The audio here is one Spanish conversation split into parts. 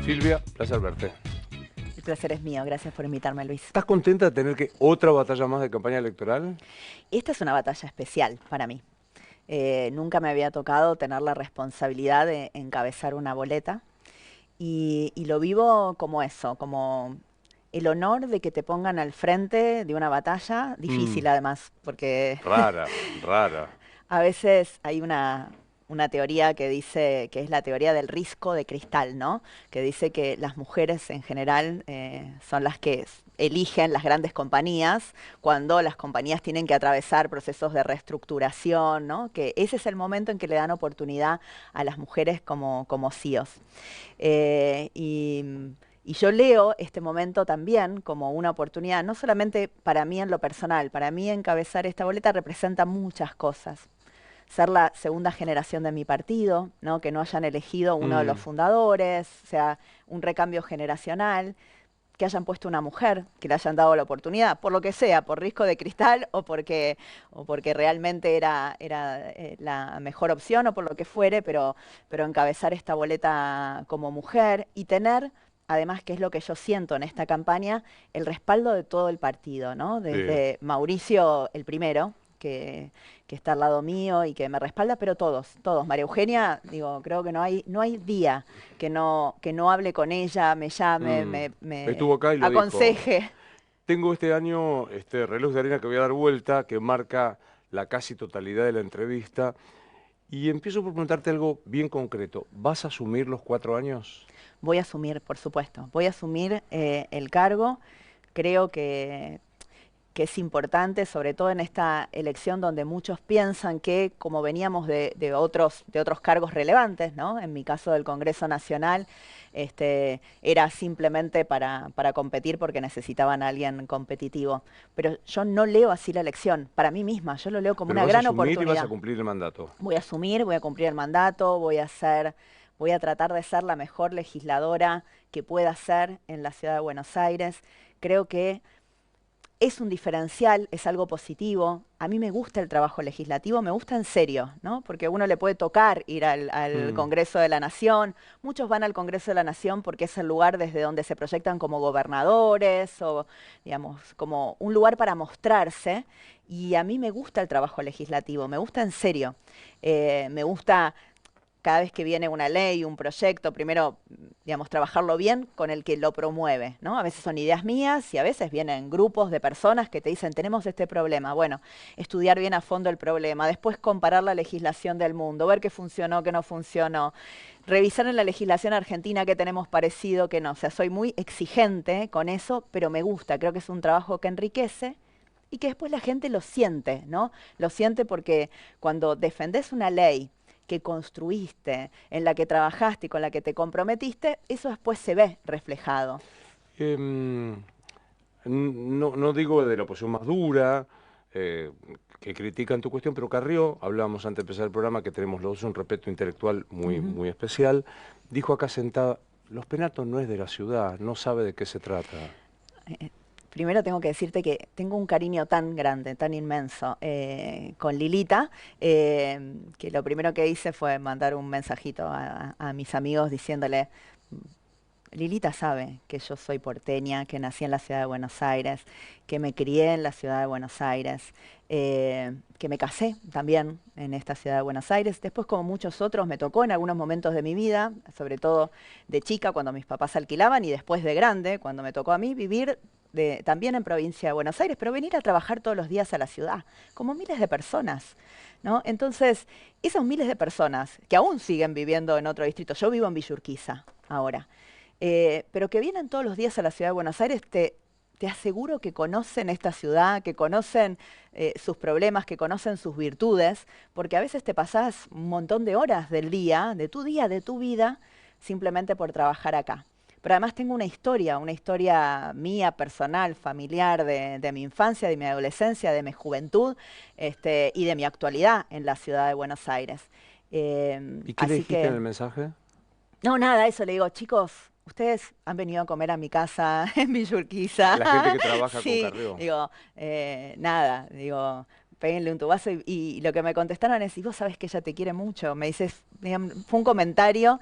Silvia, placer verte. El placer es mío, gracias por invitarme, Luis. ¿Estás contenta de tener que otra batalla más de campaña electoral? Esta es una batalla especial para mí. Nunca me había tocado tener la responsabilidad de encabezar una boleta y lo vivo como eso, como el honor de que te pongan al frente de una batalla, difícil además, porque Rara, rara. a veces hay una teoría que dice, que es la teoría del risco de cristal, ¿no? Que dice que las mujeres en general son las que eligen las grandes compañías cuando las compañías tienen que atravesar procesos de reestructuración, ¿no? Que ese es el momento en que le dan oportunidad a las mujeres como CEOs. Y yo leo este momento también como una oportunidad, no solamente para mí en lo personal, para mí encabezar esta boleta representa muchas cosas. Ser la segunda generación de mi partido, ¿no? Que no hayan elegido uno de los fundadores, o sea, un recambio generacional, que hayan puesto una mujer, que le hayan dado la oportunidad, por lo que sea, por risco de cristal o porque realmente era la mejor opción o por lo que fuere, pero encabezar esta boleta como mujer y tener, además, que es lo que yo siento en esta campaña, el respaldo de todo el partido, ¿no? Sí. Desde Mauricio, el primero, que está al lado mío y que me respalda, pero todos. María Eugenia, digo, creo que no hay día que no hable con ella, me llame, me Estuvo acá y lo dijo. aconseje. Tengo este año este reloj de arena que voy a dar vuelta, que marca la casi totalidad de la entrevista. Y empiezo por preguntarte algo bien concreto. ¿Vas a asumir los 4 años? Voy a asumir, por supuesto, voy a asumir el cargo. Creo que es importante, sobre todo en esta elección donde muchos piensan que, como veníamos de otros cargos relevantes, ¿no? En mi caso del Congreso Nacional, era simplemente para competir porque necesitaban a alguien competitivo. Pero yo no leo así la elección, para mí misma, yo lo leo como Pero una vas a gran asumir y vas a oportunidad. cumplir el mandato. Voy a asumir, voy a cumplir el mandato, voy a tratar de ser la mejor legisladora que pueda ser en la ciudad de Buenos Aires. Creo que es un diferencial, es algo positivo. A mí me gusta el trabajo legislativo, me gusta en serio, ¿no? Porque a uno le puede tocar ir al Congreso de la Nación. Muchos van al Congreso de la Nación porque es el lugar desde donde se proyectan como gobernadores o, digamos, como un lugar para mostrarse. Y a mí me gusta el trabajo legislativo, me gusta en serio. Me gusta cada vez que viene una ley, un proyecto, primero, digamos, trabajarlo bien con el que lo promueve, ¿no? A veces son ideas mías y a veces vienen grupos de personas que te dicen, tenemos este problema. Bueno, estudiar bien a fondo el problema, después comparar la legislación del mundo, ver qué funcionó, qué no funcionó, revisar en la legislación argentina qué tenemos parecido, qué no. O sea, soy muy exigente con eso, pero me gusta, creo que es un trabajo que enriquece y que después la gente lo siente, ¿no? Lo siente porque cuando defendés una ley que construiste, en la que trabajaste y con la que te comprometiste, eso después se ve reflejado. Em, no digo de la oposición más dura, que critican tu cuestión, pero Carrió, hablábamos antes de empezar el programa, que tenemos los dos un respeto intelectual muy especial, dijo acá sentada, los penatos no es de la ciudad, no sabe de qué se trata. Primero tengo que decirte que tengo un cariño tan grande, tan inmenso con Lilita, que lo primero que hice fue mandar un mensajito a mis amigos diciéndole, Lilita sabe que yo soy porteña, que nací en la ciudad de Buenos Aires, que me crié en la ciudad de Buenos Aires, que me casé también en esta ciudad de Buenos Aires. Después, como muchos otros, me tocó en algunos momentos de mi vida, sobre todo de chica, cuando mis papás alquilaban, y después de grande, cuando me tocó a mí vivir también en provincia de Buenos Aires, pero venir a trabajar todos los días a la ciudad, como miles de personas, ¿no? Entonces, esos miles de personas que aún siguen viviendo en otro distrito, yo vivo en Villa Urquiza ahora, pero que vienen todos los días a la ciudad de Buenos Aires, te aseguro que conocen esta ciudad, que conocen sus problemas, que conocen sus virtudes, porque a veces te pasás un montón de horas del día, de tu vida, simplemente por trabajar acá. Pero además tengo una historia mía, personal, familiar, de mi infancia, de mi adolescencia, de mi juventud, y de mi actualidad en la ciudad de Buenos Aires. ¿Y qué le Así dijiste en que el mensaje? no, nada, eso le digo, chicos, ustedes han venido a comer a mi casa en Villa Urquiza. La gente que trabaja con Sí, Carrió. digo, nada, digo, péguenle un tubazo y lo que me contestaron es, y vos sabés que ella te quiere mucho. Me dices, fue un comentario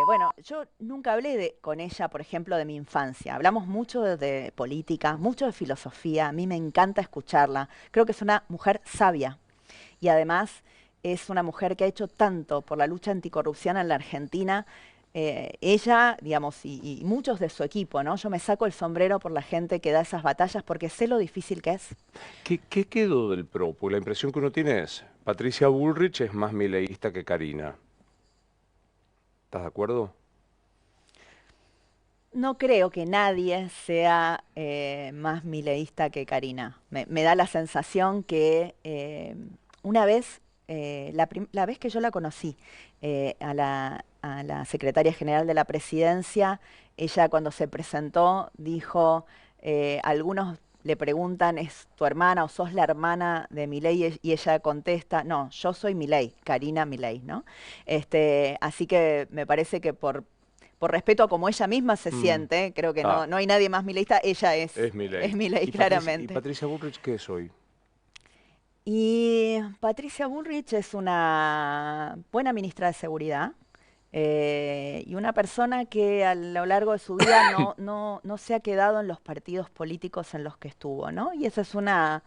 Bueno, yo nunca hablé con ella, por ejemplo, de mi infancia. Hablamos mucho de política, mucho de filosofía. A mí me encanta escucharla. Creo que es una mujer sabia y además es una mujer que ha hecho tanto por la lucha anticorrupción en la Argentina. Ella, digamos, y muchos de su equipo, ¿no? Yo me saco el sombrero por la gente que da esas batallas porque sé lo difícil que es. ¿Qué quedó del PRO? Porque la impresión que uno tiene es, Patricia Bullrich es más mileísta que Karina. ¿Estás de acuerdo? No creo que nadie sea más mileísta que Karina. Me da la sensación que una vez, la vez que yo la conocí, a la secretaria general de la presidencia, ella cuando se presentó dijo, algunos le preguntan, ¿es tu hermana o sos la hermana de Milei? Y ella contesta, no, yo soy Milei, Karina Milei, ¿no? Así que me parece que por respeto a cómo ella misma se Mm. siente, creo que Ah, no hay nadie más mileísta, ella es es Milei. Milei, Y claramente. Patricia Bullrich qué es hoy? Y Patricia Bullrich es una buena ministra de Seguridad y una persona que a lo largo de su vida no se ha quedado en los partidos políticos en los que estuvo, ¿no? Y esa es una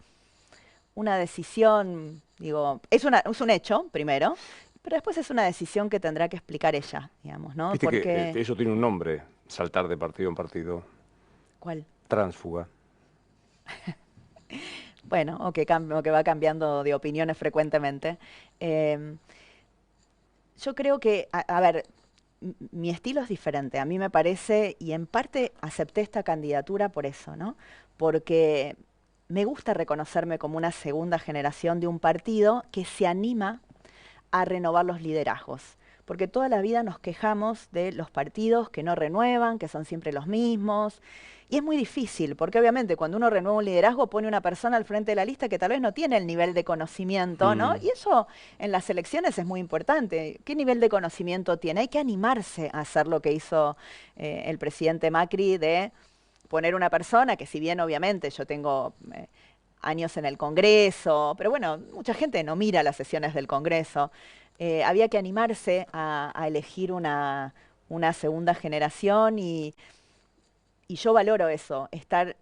decisión, digo, es un hecho, primero, pero después es una decisión que tendrá que explicar ella, digamos, ¿no? Viste que Porque, eso tiene un nombre, saltar de partido en partido. ¿cuál? Tránsfuga. Bueno, o que va cambiando de opiniones frecuentemente. Em, yo creo que, a ver, mi estilo es diferente. A mí me parece, y en parte acepté esta candidatura por eso, ¿no? Porque me gusta reconocerme como una segunda generación de un partido que se anima a renovar los liderazgos. Porque toda la vida nos quejamos de los partidos que no renuevan, que son siempre los mismos. Y es muy difícil, porque obviamente cuando uno renueva un liderazgo pone una persona al frente de la lista que tal vez no tiene el nivel de conocimiento, ¿no? Mm. Y eso en las elecciones es muy importante. ¿Qué nivel de conocimiento tiene? Hay que animarse a hacer lo que hizo el presidente Macri de poner una persona que si bien obviamente yo tengo años en el Congreso, pero bueno, mucha gente no mira las sesiones del Congreso. Había que animarse a elegir una segunda generación y yo valoro eso,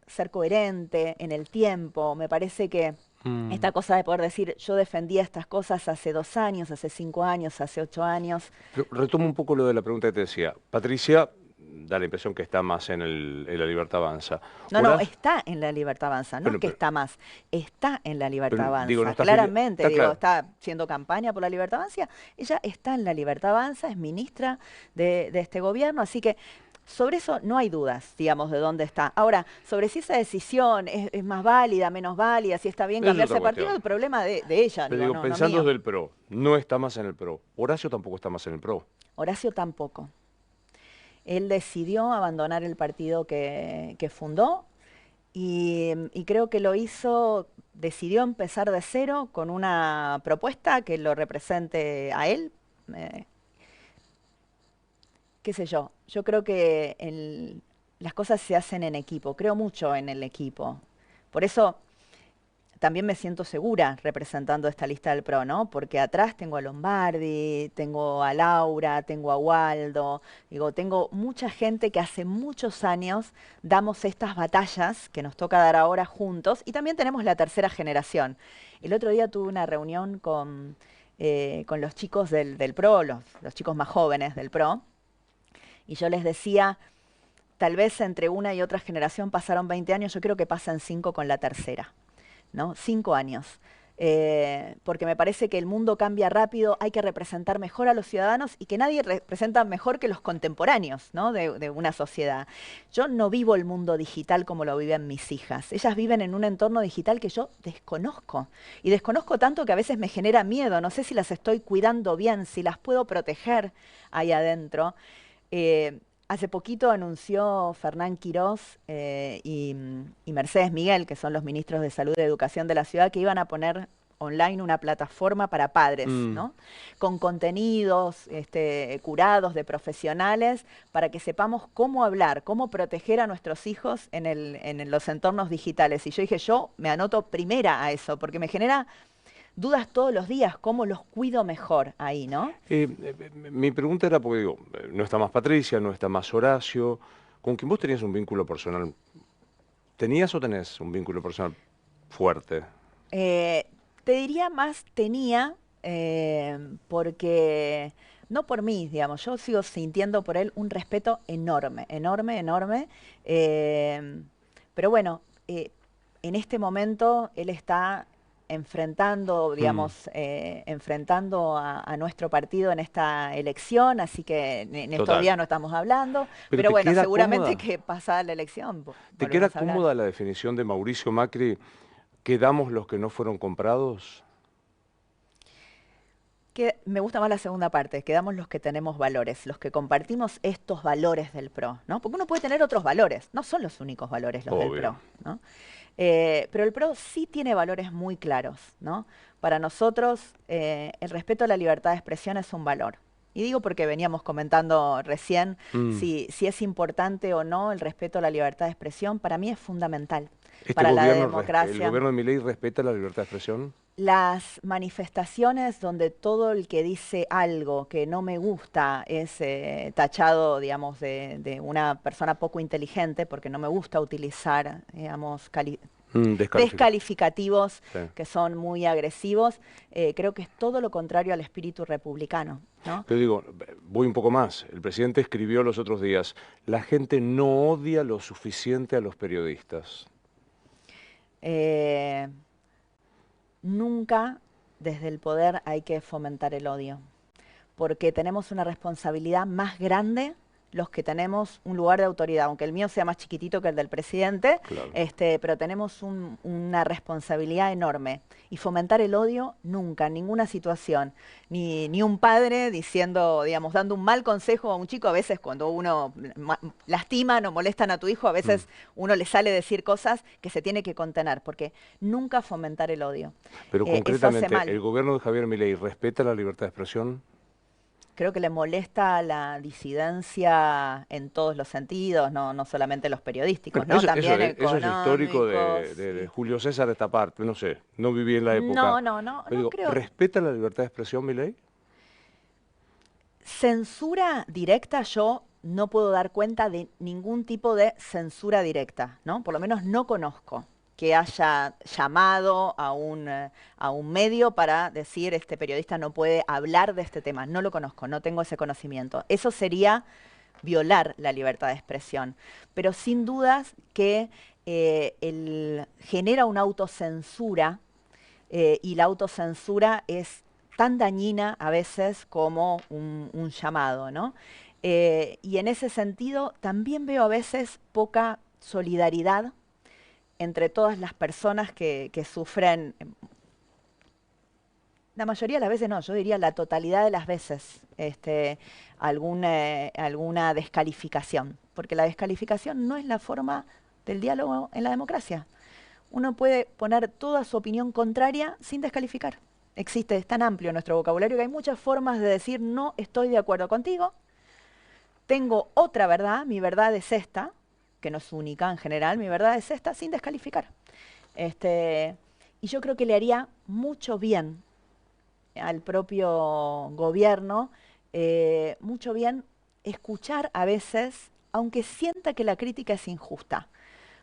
ser coherente en el tiempo. Me parece que Mm. esta cosa de poder decir, yo defendía estas cosas hace 2 años, hace 5 años, hace 8 años. Pero retomo un poco lo de la pregunta que te decía. Patricia da la impresión que está más en la Libertad Avanza. No, Horacio, está en la Libertad Avanza, no es bueno, que está más, está en la Libertad digo, no Avanza, está claramente, está digo, claro. está haciendo campaña por la Libertad Avanza, ella está en la Libertad Avanza, es ministra de este gobierno, así que sobre eso no hay dudas, digamos, de dónde está. Ahora, sobre si esa decisión es más válida, menos válida, si está bien Es otra cambiarse de partido, cuestión. el problema de ella, Pero digo, digo, no pensando mío. desde el PRO, no está más en el PRO. Horacio tampoco está más en el PRO. Horacio tampoco. Él decidió abandonar el partido que fundó y creo que lo hizo, decidió empezar de cero con una propuesta que lo represente a él. eh, Qué sé yo creo que las cosas se hacen en equipo, creo mucho en el equipo. Por eso también me siento segura representando esta lista del PRO, ¿no? Porque atrás tengo a Lombardi, tengo a Laura, tengo a Waldo, digo, tengo mucha gente que hace muchos años damos estas batallas que nos toca dar ahora juntos y también tenemos la tercera generación. El otro día tuve una reunión con los chicos del PRO, los chicos más jóvenes del PRO, y yo les decía, tal vez entre una y otra generación pasaron 20 años, yo creo que pasan 5 con la tercera. ¿No? 5 años. Porque me parece que el mundo cambia rápido, hay que representar mejor a los ciudadanos y que nadie representa mejor que los contemporáneos, ¿no? de una sociedad. Yo no vivo el mundo digital como lo viven mis hijas. Ellas viven en un entorno digital que yo desconozco. Y desconozco tanto que a veces me genera miedo. No sé si las estoy cuidando bien, si las puedo proteger ahí adentro. Hace poquito anunció Fernán Quirós y Mercedes Miguel, que son los ministros de Salud y Educación de la ciudad, que iban a poner online una plataforma para padres, Mm. ¿no? Con contenidos curados de profesionales para que sepamos cómo hablar, cómo proteger a nuestros hijos en los entornos digitales. Y yo dije, yo me anoto primera a eso, porque me genera dudas todos los días, ¿cómo los cuido mejor ahí, no? Mi pregunta era porque digo, no está más Patricia, no está más Horacio, con quien vos tenías un vínculo personal. ¿Tenías o tenés un vínculo personal fuerte? Eh, Te diría más tenía, porque no por mí, digamos, yo sigo sintiendo por él un respeto enorme, enorme, enorme. eh, pero bueno, en este momento él está enfrentando, Mm. digamos, enfrentando a nuestro partido en esta elección, así que en estos Total. días no estamos hablando, ¿Pero pero te bueno, queda seguramente cómoda? que pasada la elección ¿Te queda volvemos a hablar. cómoda la definición de Mauricio Macri? ¿Quedamos los que no fueron comprados? Que me gusta más la segunda parte, quedamos los que tenemos valores, los que compartimos estos valores del PRO, ¿no? Porque uno puede tener otros valores, no son los únicos valores los del Obvio. PRO, ¿no? Pero el PRO sí tiene valores muy claros, ¿no? Para nosotros, el respeto a la libertad de expresión es un valor. Y digo porque veníamos comentando recién Mm. si es importante o no el respeto a la libertad de expresión. Para mí es fundamental ¿Este para la gobierno, el democracia. gobierno de Milei respeta la libertad de expresión? Las manifestaciones donde todo el que dice algo que no me gusta es tachado, digamos, de una persona poco inteligente, porque no me gusta utilizar, digamos, Descalifica. descalificativos Sí. que son muy agresivos, creo que es todo lo contrario al espíritu republicano, ¿no? Pero digo, voy un poco más. El presidente escribió los otros días, la gente no odia lo suficiente a los periodistas. Eh, Nunca desde el poder hay que fomentar el odio, porque tenemos una responsabilidad más grande los que tenemos un lugar de autoridad, aunque el mío sea más chiquitito que el del presidente, Claro. pero tenemos una responsabilidad enorme. Y fomentar el odio nunca, en ninguna situación. Ni un padre diciendo, digamos, dando un mal consejo a un chico, a veces cuando uno lastiman o molestan a tu hijo, a Mm. veces uno le sale decir cosas que se tiene que contener, porque nunca fomentar el odio. Pero Eso hace concretamente, mal. ¿el gobierno de Javier Milei respeta la libertad de expresión? Creo que le molesta la disidencia en todos los sentidos, no solamente los periodísticos, Bueno, ¿no? También eso es histórico económicos. de Sí. Julio César esta parte, no sé, no viví en la época. Pero No digo, creo. ¿respeta la libertad de expresión Milei? Censura directa, yo no puedo dar cuenta de ningún tipo de censura directa, ¿no? Por lo menos no conozco que haya llamado a un medio para decir este periodista no puede hablar de este tema. No lo conozco, no tengo ese conocimiento. Eso sería violar la libertad de expresión. Pero sin dudas que genera una autocensura, y la autocensura es tan dañina a veces como un llamado, ¿no? Y en ese sentido también veo a veces poca solidaridad entre todas las personas que sufren, la mayoría de las veces no, yo diría la totalidad de las veces, alguna descalificación, porque la descalificación no es la forma del diálogo en la democracia. Uno puede poner toda su opinión contraria sin descalificar. Existe, es tan amplio nuestro vocabulario que hay muchas formas de decir no estoy de acuerdo contigo, tengo otra verdad, mi verdad es esta, que no es única en general, mi verdad es esta, sin descalificar. Y yo creo que le haría mucho bien al propio gobierno, mucho bien escuchar a veces, aunque sienta que la crítica es injusta.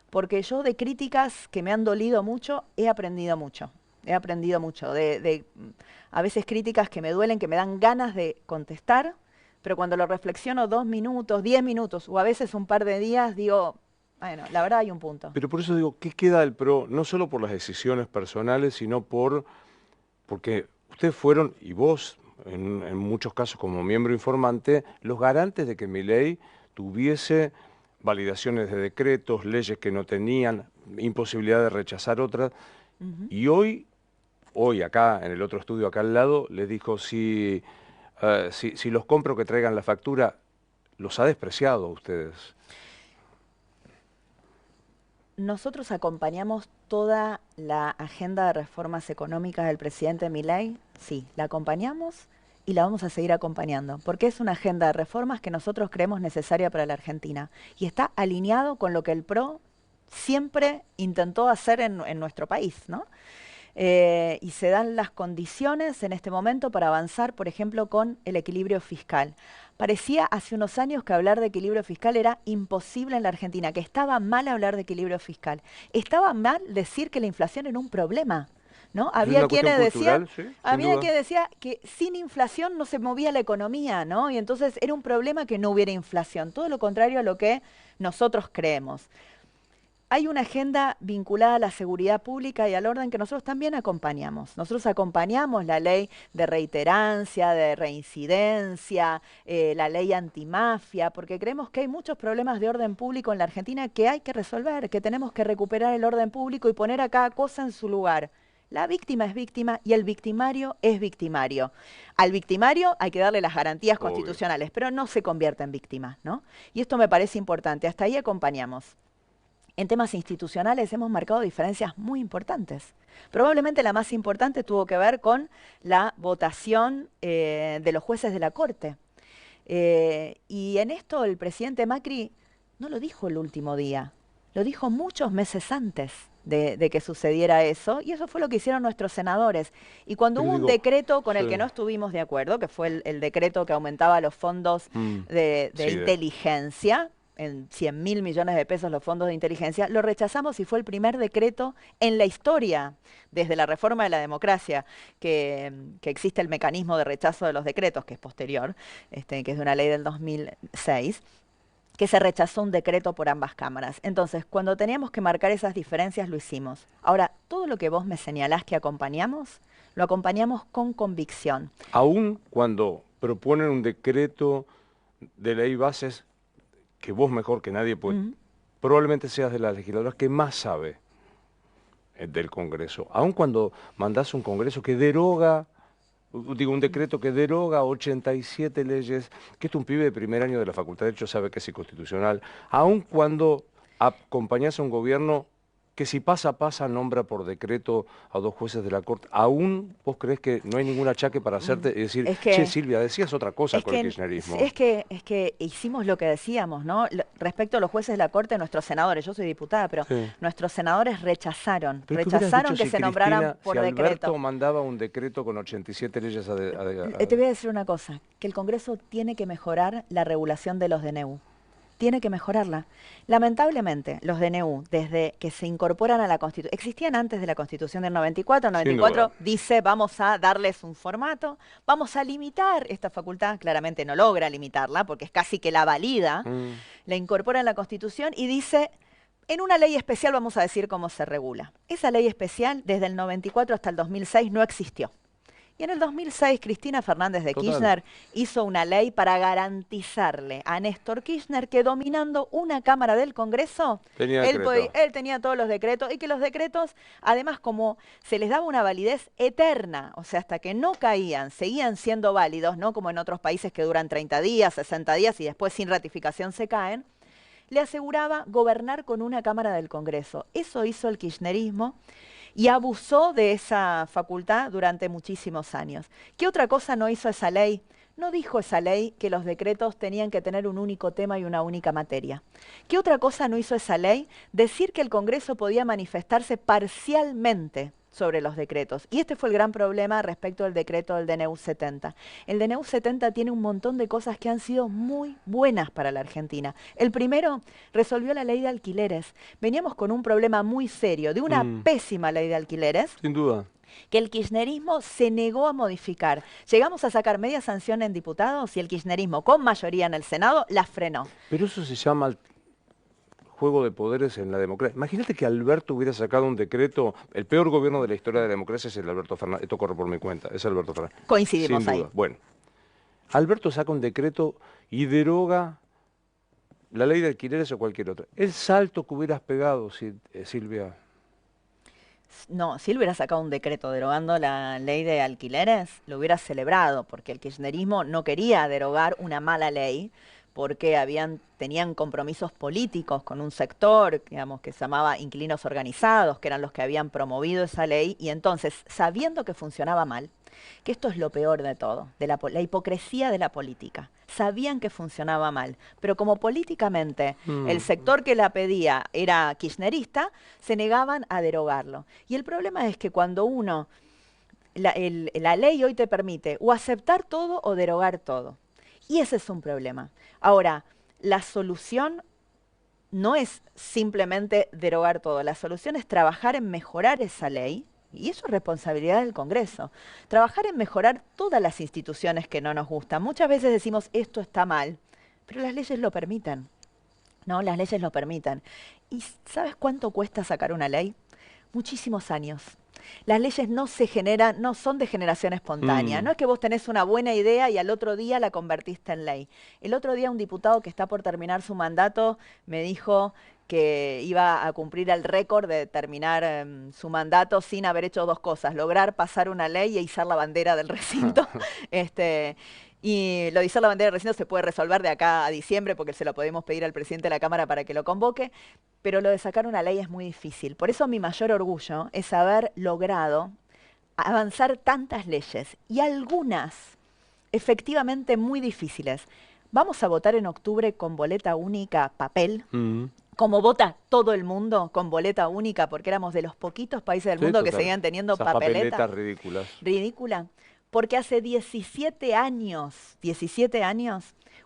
Porque yo de críticas que me han dolido mucho, he aprendido mucho. He aprendido mucho. A veces críticas que me duelen, que me dan ganas de contestar, pero cuando lo reflexiono 2 minutos, 10 minutos, o a veces un par de días, digo, bueno, la verdad hay un punto. Pero por eso digo, ¿qué queda del PRO? No solo por las decisiones personales, sino porque ustedes fueron, y vos, en muchos casos como miembro informante, los garantes de que Milei tuviese validaciones de decretos, leyes que no tenían, imposibilidad de rechazar otras. Ujú. Y hoy acá, en el otro estudio acá al lado, les dijo, si los compro que traigan la factura, los ha despreciado a ustedes. Nosotros acompañamos toda la agenda de reformas económicas del presidente Milei, sí, la acompañamos y la vamos a seguir acompañando, porque es una agenda de reformas que nosotros creemos necesaria para la Argentina y está alineado con lo que el PRO siempre intentó hacer en nuestro país, ¿no? y se dan las condiciones en este momento para avanzar, por ejemplo, con el equilibrio fiscal. Parecía hace unos años que hablar de equilibrio fiscal era imposible en la Argentina, que estaba mal hablar de equilibrio fiscal. Estaba mal decir que la inflación era un problema, ¿no? Es una cuestión cultural, sí, sin Había duda. quien decía que sin inflación no se movía la economía, ¿no? Y entonces era un problema que no hubiera inflación. Todo lo contrario a lo que nosotros creemos. Hay una agenda vinculada a la seguridad pública y al orden que nosotros también acompañamos. Nosotros acompañamos la ley de reiterancia, de reincidencia, la ley antimafia, porque creemos que hay muchos problemas de orden público en la Argentina que hay que resolver, que tenemos que recuperar el orden público y poner a cada cosa en su lugar. La víctima es víctima y el victimario es victimario. Al victimario hay que darle las garantías Obvio. constitucionales, pero no se convierte en víctima, ¿no? Y esto me parece importante. Hasta ahí acompañamos. En temas institucionales hemos marcado diferencias muy importantes. Probablemente la más importante tuvo que ver con la votación de los jueces de la Corte. Y en esto el presidente Macri no lo dijo el último día, lo dijo muchos meses antes de que sucediera eso, y eso fue lo que hicieron nuestros senadores. Y cuando Pero hubo un digo, decreto con el sí. que no estuvimos de acuerdo, que fue el decreto que aumentaba los fondos de Sí, inteligencia, en 100.000 millones de pesos los fondos de inteligencia, lo rechazamos y fue el primer decreto en la historia, desde la reforma de la democracia, que existe el mecanismo de rechazo de los decretos, que es posterior, que es de una ley del 2006, que se rechazó un decreto por ambas cámaras. Entonces, cuando teníamos que marcar esas diferencias, lo hicimos. Ahora, todo lo que vos me señalás que acompañamos, lo acompañamos con convicción. Aún cuando proponen un decreto de ley bases, que vos mejor que nadie, pues probablemente seas de las legisladoras que más sabe del Congreso. Aún cuando mandás un Congreso que deroga, digo, un decreto que deroga 87 leyes, que esto un pibe de primer año de la Facultad de Derecho sabe que es inconstitucional, aún cuando acompañás a un gobierno que si pasa, nombra por decreto a 2 jueces de la Corte, ¿aún vos creés que no hay ningún achaque para hacerte y decir, che, Silvia, decías otra cosa con el kirchnerismo? Es que hicimos lo que decíamos, ¿no? Respecto a los jueces de la Corte, nuestros senadores, yo soy diputada, pero nuestros senadores rechazaron que se nombraran por decreto. Alberto mandaba un decreto con 87 leyes Te voy a decir una cosa, que el Congreso tiene que mejorar la regulación de los DNU. Tiene que mejorarla. Lamentablemente, los DNU, desde que se incorporan a la Constitución, existían antes de la Constitución del 94, 94 dice vamos a darles un formato, vamos a limitar esta facultad, claramente no logra limitarla porque es casi que la valida, la incorpora en la Constitución y dice, en una ley especial vamos a decir cómo se regula. Esa ley especial, desde el 94 hasta el 2006, no existió. Y en el 2006, Cristina Fernández de Kirchner hizo una ley para garantizarle a Néstor Kirchner que dominando una Cámara del Congreso, él tenía todos los decretos y que los decretos, además, como se les daba una validez eterna, o sea, hasta que no caían, seguían siendo válidos, no como en otros países que duran 30 días, 60 días y después sin ratificación se caen, le aseguraba gobernar con una Cámara del Congreso. Eso hizo el kirchnerismo y abusó de esa facultad durante muchísimos años. ¿Qué otra cosa no hizo esa ley? No dijo esa ley que los decretos tenían que tener un único tema y una única materia. ¿Qué otra cosa no hizo esa ley? Decir que el Congreso podía manifestarse parcialmente sobre los decretos. Y este fue el gran problema respecto al decreto del DNU 70. El DNU 70 tiene un montón de cosas que han sido muy buenas para la Argentina. El primero, resolvió la ley de alquileres. Veníamos con un problema muy serio, de una pésima ley de alquileres. Sin duda. Que el kirchnerismo se negó a modificar. Llegamos a sacar media sanción en diputados y el kirchnerismo, con mayoría en el Senado, la frenó. Pero eso se llama juego de poderes en la democracia. Imagínate que Alberto hubiera sacado un decreto, el peor gobierno de la historia de la democracia es el Alberto Fernández, esto corre por mi cuenta, es Alberto Fernández. Coincidimos ahí. Bueno, Alberto saca un decreto y deroga la ley de alquileres o cualquier otra. El salto que hubieras pegado, Silvia. No, si él hubiera sacado un decreto derogando la ley de alquileres, lo hubiera celebrado, porque el kirchnerismo no quería derogar una mala ley, porque tenían compromisos políticos con un sector, digamos, que se llamaba inquilinos organizados, que eran los que habían promovido esa ley, y entonces, sabiendo que funcionaba mal, que esto es lo peor de todo, de la hipocresía de la política. Sabían que funcionaba mal, pero como políticamente el sector que la pedía era kirchnerista, se negaban a derogarlo. Y el problema es que cuando la ley hoy te permite o aceptar todo o derogar todo. Y ese es un problema. Ahora, la solución no es simplemente derogar todo, la solución es trabajar en mejorar esa ley, y eso es responsabilidad del Congreso. Trabajar en mejorar todas las instituciones que no nos gustan. Muchas veces decimos, esto está mal, pero las leyes lo permiten. ¿No? Las leyes lo permiten. ¿Y sabes cuánto cuesta sacar una ley? Muchísimos años. Las leyes no se generan, no son de generación espontánea. No es que vos tenés una buena idea y al otro día la convertiste en ley. El otro día un diputado que está por terminar su mandato me dijo que iba a cumplir el récord de terminar su mandato sin haber hecho dos cosas: lograr pasar una ley e izar la bandera del recinto. Y lo de izar la bandera del recinto se puede resolver de acá a diciembre, porque se lo podemos pedir al presidente de la Cámara para que lo convoque, pero lo de sacar una ley es muy difícil. Por eso mi mayor orgullo es haber logrado avanzar tantas leyes, y algunas efectivamente muy difíciles. Vamos a votar en octubre con boleta única, papel, como vota todo el mundo con boleta única, porque éramos de los poquitos países del mundo que seguían teniendo esas papeleta. papeletas ridículas. Ridícula. Porque hace 17 años,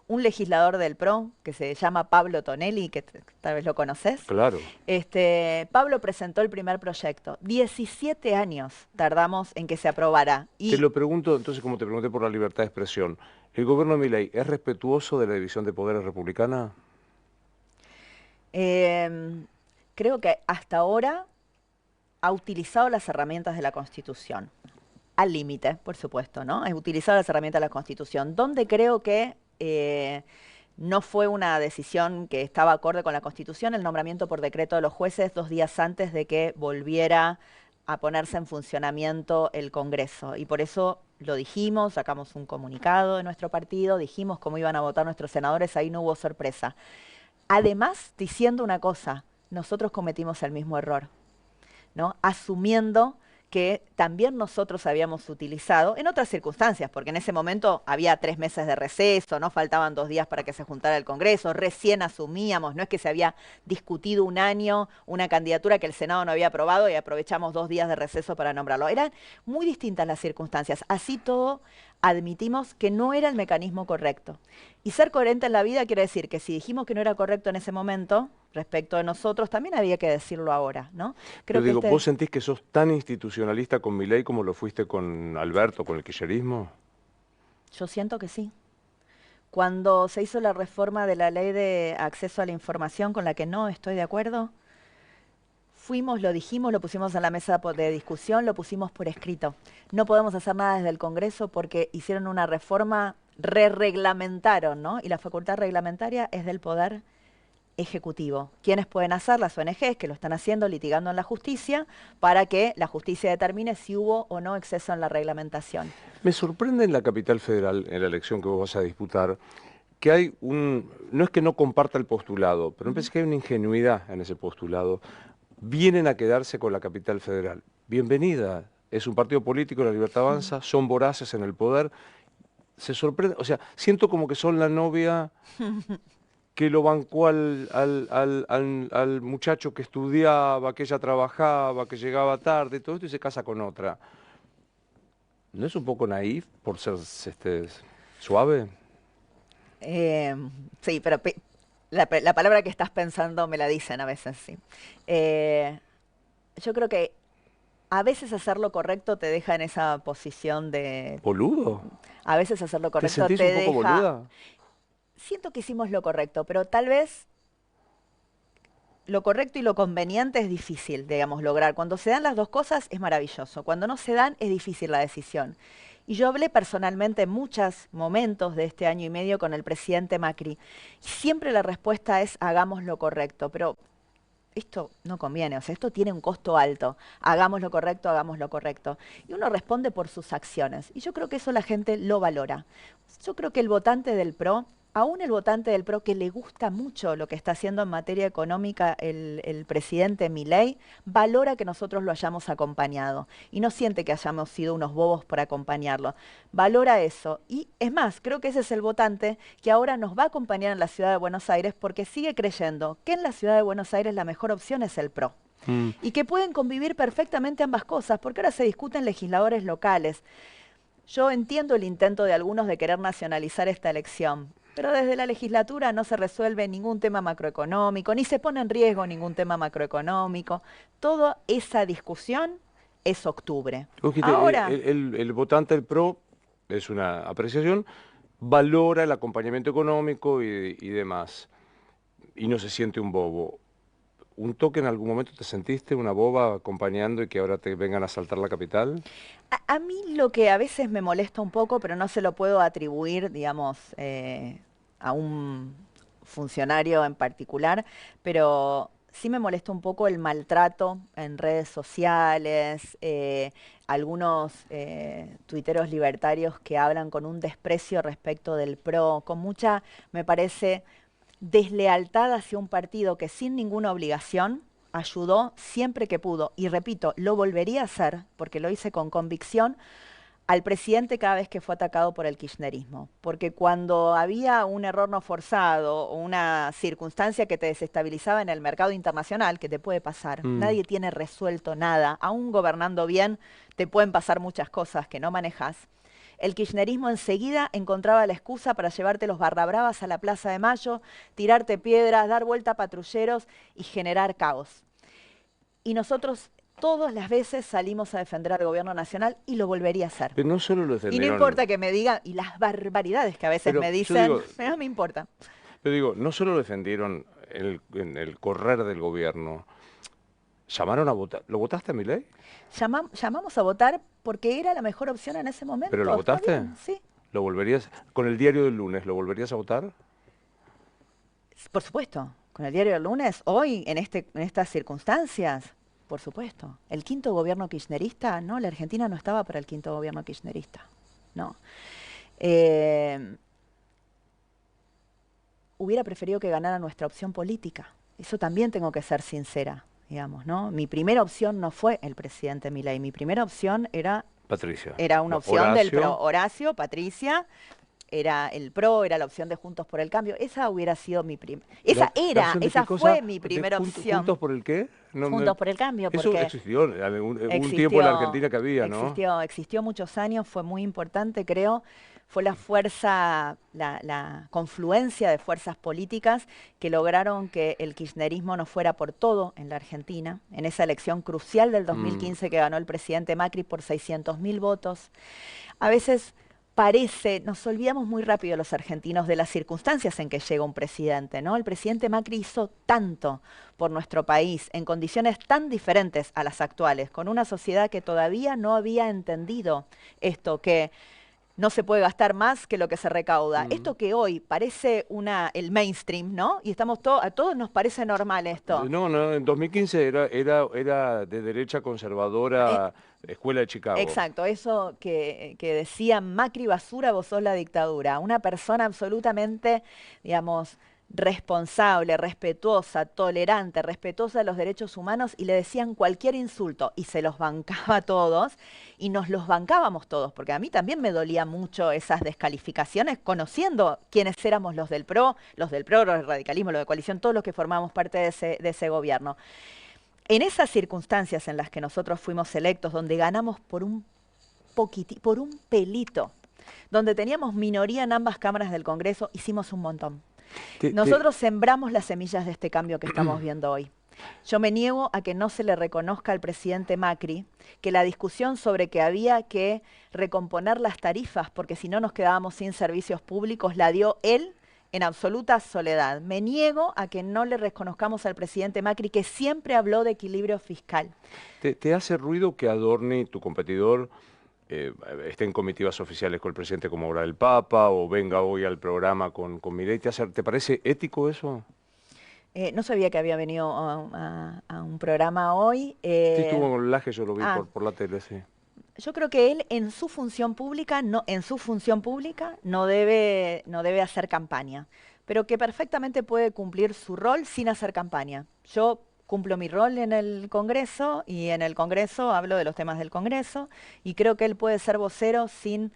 un legislador del PRO, que se llama Pablo Tonelli, que tal vez lo conoces. Claro. Pablo presentó el primer proyecto. 17 años tardamos en que se aprobara. Te lo pregunto, entonces, como te pregunté por la libertad de expresión, ¿el gobierno de Milei es respetuoso de la división de poderes republicana? Creo que hasta ahora ha utilizado las herramientas de la Constitución. Al límite, por supuesto, ¿no? He utilizado las herramientas de la Constitución. Donde creo que no fue una decisión que estaba acorde con la Constitución, el nombramiento por decreto de los jueces 2 días antes de que volviera a ponerse en funcionamiento el Congreso. Y por eso lo dijimos, sacamos un comunicado de nuestro partido, dijimos cómo iban a votar nuestros senadores, ahí no hubo sorpresa. Además, diciendo una cosa, nosotros cometimos el mismo error, ¿no? Asumiendo que también nosotros habíamos utilizado en otras circunstancias, porque en ese momento había 3 meses de receso, no faltaban 2 días para que se juntara el Congreso, recién asumíamos, no es que se había discutido un año una candidatura que el Senado no había aprobado y aprovechamos 2 días de receso para nombrarlo. Eran muy distintas las circunstancias. Así todo, admitimos que no era el mecanismo correcto. Y ser coherente en la vida quiere decir que si dijimos que no era correcto en ese momento, respecto de nosotros, también había que decirlo ahora, ¿no? Pero digo, ¿vos sentís que sos tan institucionalista con Milei como lo fuiste con Alberto, con el kirchnerismo? Yo siento que sí. Cuando se hizo la reforma de la ley de acceso a la información, con la que no estoy de acuerdo, fuimos, lo dijimos, lo pusimos en la mesa de discusión, lo pusimos por escrito. No podemos hacer nada desde el Congreso porque hicieron una reforma, re-reglamentaron, ¿no? Y la facultad reglamentaria es del Poder Ejecutivo. ¿Quiénes pueden hacer? Las ONGs, que lo están haciendo, litigando en la justicia, para que la justicia determine si hubo o no exceso en la reglamentación. Me sorprende en la capital federal, en la elección que vos vas a disputar, que hay no es que no comparta el postulado, pero me parece que hay una ingenuidad en ese postulado. Vienen a quedarse con la capital federal. Bienvenida. Es un partido político, La Libertad Avanza, son voraces en el poder. Se sorprende, o sea, siento como que son la novia que lo bancó al muchacho que estudiaba, que ella trabajaba, que llegaba tarde, todo esto, y se casa con otra. ¿No es un poco naif por ser suave? Sí, pero la palabra que estás pensando me la dicen a veces, sí. Yo creo que a veces hacer lo correcto te deja en esa posición de... ¿Boludo? A veces hacer lo correcto ¿Te sentís un poco boluda? Siento que hicimos lo correcto, pero tal vez lo correcto y lo conveniente es difícil, digamos, lograr. Cuando se dan las dos cosas es maravilloso. Cuando no se dan es difícil la decisión. Y yo hablé personalmente en muchos momentos de este año y medio con el presidente Macri. Y siempre la respuesta es hagamos lo correcto, pero esto no conviene, o sea, esto tiene un costo alto. Hagamos lo correcto, hagamos lo correcto. Y uno responde por sus acciones. Y yo creo que eso la gente lo valora. Yo creo que el votante del PRO aún el votante del PRO que le gusta mucho lo que está haciendo en materia económica el presidente Milei, valora que nosotros lo hayamos acompañado y no siente que hayamos sido unos bobos por acompañarlo. Valora eso. Y es más, creo que ese es el votante que ahora nos va a acompañar en la ciudad de Buenos Aires porque sigue creyendo que en la ciudad de Buenos Aires la mejor opción es el PRO. Y que pueden convivir perfectamente ambas cosas, porque ahora se discuten legisladores locales. Yo entiendo el intento de algunos de querer nacionalizar esta elección, pero desde la legislatura no se resuelve ningún tema macroeconómico, ni se pone en riesgo ningún tema macroeconómico. Toda esa discusión es octubre. Ojito, Ahora, el votante del PRO, es una apreciación, valora el acompañamiento económico y demás, y no se siente un bobo. ¿Un toque en algún momento te sentiste una boba acompañando y que ahora te vengan a asaltar la capital? a mí lo que a veces me molesta un poco, pero no se lo puedo atribuir, digamos, a un funcionario en particular, pero sí me molesta un poco el maltrato en redes sociales, algunos tuiteros libertarios que hablan con un desprecio respecto del PRO, con mucha, me parece, deslealtad hacia un partido que sin ninguna obligación ayudó siempre que pudo, y repito, lo volvería a hacer, porque lo hice con convicción, al presidente cada vez que fue atacado por el kirchnerismo. Porque cuando había un error no forzado o una circunstancia que te desestabilizaba en el mercado internacional, que te puede pasar, nadie tiene resuelto nada, aún gobernando bien te pueden pasar muchas cosas que no manejas. El kirchnerismo enseguida encontraba la excusa para llevarte los barrabravas a la Plaza de Mayo, tirarte piedras, dar vuelta a patrulleros y generar caos. Y nosotros todas las veces salimos a defender al gobierno nacional y lo volvería a hacer. Pero no solo lo Y no defendieron. importa que me digan, y las barbaridades que a veces Pero me yo dicen, digo- no me importa. Pero digo, no solo lo defendieron en el correr del gobierno, llamaron a votar. ¿Lo votaste a Milei? Llamamos a votar porque era la mejor opción en ese momento. ¿Pero lo ¿Está votaste? bien? Sí, ¿Lo volverías, con el diario del lunes, lo volverías a votar? por supuesto. Con el diario del lunes, hoy, en estas circunstancias, por supuesto. El quinto gobierno kirchnerista, no, la Argentina no estaba para el quinto gobierno kirchnerista. No. Hubiera preferido que ganara nuestra opción política. Eso también tengo que ser sincera, digamos, ¿no? Mi primera opción no fue el presidente Milei. Mi primera opción era Patricia. una No, opción del Horacio. PRO. Horacio, Patricia, era el PRO, era la opción de Juntos por el Cambio. Esa hubiera sido mi primera. Esa opción de esa qué cosa? fue mi ¿De primera opción. ¿Juntos por el qué? Juntos por el Cambio, Eso porque existió, hubo un tiempo en la Argentina que había, ¿no? existió muchos años, fue muy importante, creo. Fue la fuerza, la confluencia de fuerzas políticas que lograron que el kirchnerismo no fuera por todo en la Argentina, en esa elección crucial del 2015 que ganó el presidente Macri por 600.000 votos. A veces nos olvidamos muy rápido los argentinos de las circunstancias en que llega un presidente, ¿no? El presidente Macri hizo tanto por nuestro país en condiciones tan diferentes a las actuales, con una sociedad que todavía no había entendido esto, que no se puede gastar más que lo que se recauda. Esto que hoy parece el mainstream, ¿no? Y a todos nos parece normal esto. No, en 2015 era de derecha conservadora, Escuela de Chicago. Exacto, eso que decía Macri basura, vos sos la dictadura. Una persona absolutamente, digamos, responsable, respetuosa, tolerante, respetuosa de los derechos humanos, y le decían cualquier insulto y se los bancaba a todos y nos los bancábamos todos, porque a mí también me dolía mucho esas descalificaciones, conociendo quiénes éramos los del PRO, los del radicalismo, los de coalición, todos los que formábamos parte de ese gobierno. En esas circunstancias en las que nosotros fuimos electos, donde ganamos por un pelito, donde teníamos minoría en ambas cámaras del Congreso, hicimos un montón. Nosotros sembramos las semillas de este cambio que estamos viendo hoy. Yo me niego a que no se le reconozca al presidente Macri que la discusión sobre que había que recomponer las tarifas, porque si no nos quedábamos sin servicios públicos, la dio él en absoluta soledad. Me niego a que no le reconozcamos al presidente Macri, que siempre habló de equilibrio fiscal. ¿Te hace ruido que Adorni, tu competidor, esté en comitivas oficiales con el presidente como ahora el Papa, o venga hoy al programa con Milei? ¿Te parece ético eso? No sabía que había venido a un programa hoy. Sí, estuvo en el Laje, yo lo vi por la tele, sí. Yo creo que él en su función pública no debe hacer campaña, pero que perfectamente puede cumplir su rol sin hacer campaña. Yo cumplo mi rol en el Congreso y en el Congreso hablo de los temas del Congreso y creo que él puede ser vocero sin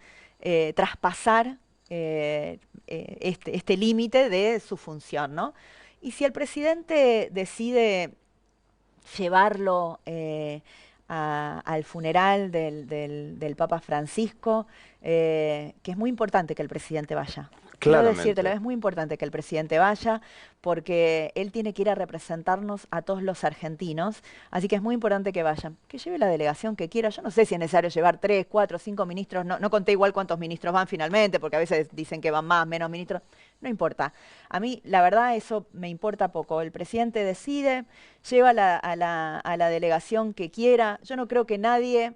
traspasar este límite de su función, ¿no? Y si el presidente decide llevarlo al funeral del Papa Francisco, que es muy importante que el presidente vaya. Quiero decírtelo, Claramente. es muy importante que el presidente vaya porque él tiene que ir a representarnos a todos los argentinos, así que es muy importante que vayan, que lleve la delegación que quiera. Yo no sé si es necesario llevar 3, 4, 5 ministros, no conté igual cuántos ministros van finalmente, porque a veces dicen que van más, menos ministros, no importa. A mí, la verdad, eso me importa poco. El presidente decide, lleva a la delegación que quiera. Yo no creo que nadie...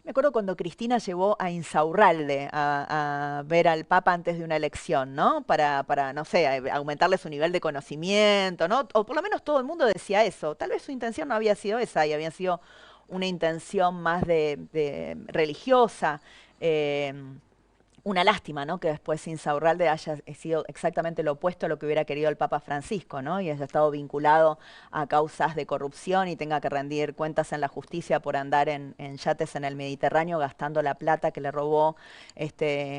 Me acuerdo cuando Cristina llevó a Insaurralde a ver al Papa antes de una elección, ¿no? Para, no sé, aumentarle su nivel de conocimiento, ¿no? O por lo menos todo el mundo decía eso. Tal vez su intención no había sido esa y había sido una intención más de religiosa. eh, una lástima, ¿no? Que después Insaurralde haya sido exactamente lo opuesto a lo que hubiera querido el Papa Francisco, ¿no? Y haya estado vinculado a causas de corrupción y tenga que rendir cuentas en la justicia por andar en yates en el Mediterráneo gastando la plata que le robó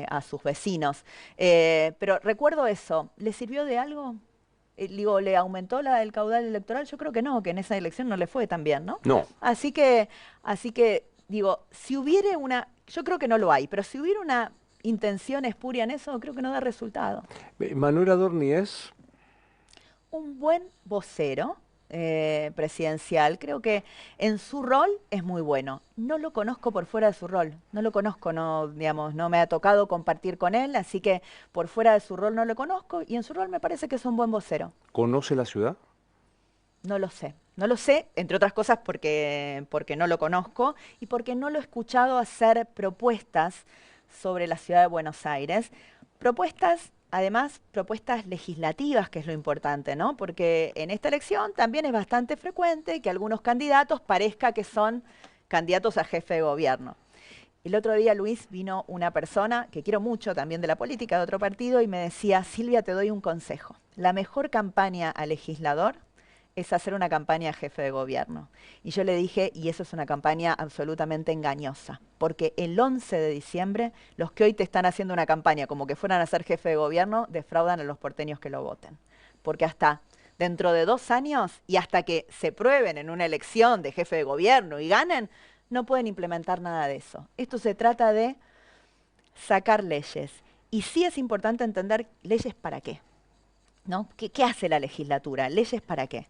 a sus vecinos. Pero recuerdo eso. ¿Le sirvió de algo? Digo, ¿le aumentó el caudal electoral? Yo creo que no, que en esa elección no le fue tan bien, ¿no? No. Así que, así que, digo, si hubiera una, yo creo que no lo hay, pero si hubiera una intención espuria en eso, creo que no da resultado. Manuel Adorni es... Un buen vocero presidencial, creo que en su rol es muy bueno. No lo conozco por fuera de su rol, no lo conozco, no, digamos, no me ha tocado compartir con él, así que por fuera de su rol no lo conozco y en su rol me parece que es un buen vocero. ¿Conoce la ciudad? No lo sé. No lo sé, entre otras cosas porque no lo conozco y porque no lo he escuchado hacer propuestas sobre la ciudad de Buenos Aires. Propuestas, además, propuestas legislativas, que es lo importante, ¿no? Porque en esta elección también es bastante frecuente que algunos candidatos parezca que son candidatos a jefe de gobierno. El otro día, Luis, vino una persona que quiero mucho, también de la política, de otro partido, y me decía, Silvia, te doy un consejo. La mejor campaña a legislador es hacer una campaña a jefe de gobierno. Y yo le dije, y eso es una campaña absolutamente engañosa, porque el 11 de diciembre, los que hoy te están haciendo una campaña como que fueran a ser jefe de gobierno, defraudan a los porteños que lo voten. Porque hasta dentro de 2 años y hasta que se prueben en una elección de jefe de gobierno y ganen, no pueden implementar nada de eso. Esto se trata de sacar leyes. Y sí es importante entender leyes para qué, ¿no? ¿Qué hace la legislatura? ¿Leyes para qué?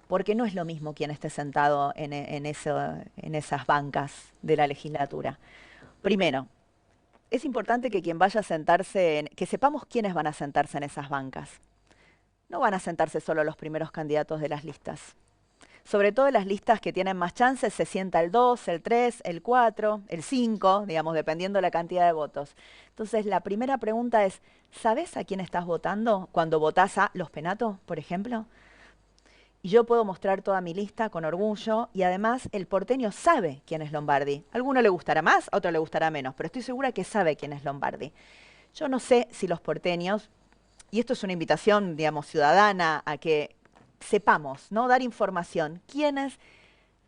Porque no es lo mismo quien esté sentado en esas bancas de la legislatura. Primero, es importante que quien vaya a sentarse, que sepamos quiénes van a sentarse en esas bancas. No van a sentarse solo los primeros candidatos de las listas. Sobre todo en las listas que tienen más chances, se sienta el 2, el 3, el 4, el 5, digamos, dependiendo de la cantidad de votos. Entonces, la primera pregunta es, ¿sabes a quién estás votando cuando votás a Los Penato, por ejemplo? Y yo puedo mostrar toda mi lista con orgullo y además el porteño sabe quién es Lombardi. A alguno le gustará más, a otro le gustará menos, pero estoy segura que sabe quién es Lombardi. Yo no sé si los porteños, y esto es una invitación, digamos, ciudadana a que sepamos, ¿no? Dar información, quiénes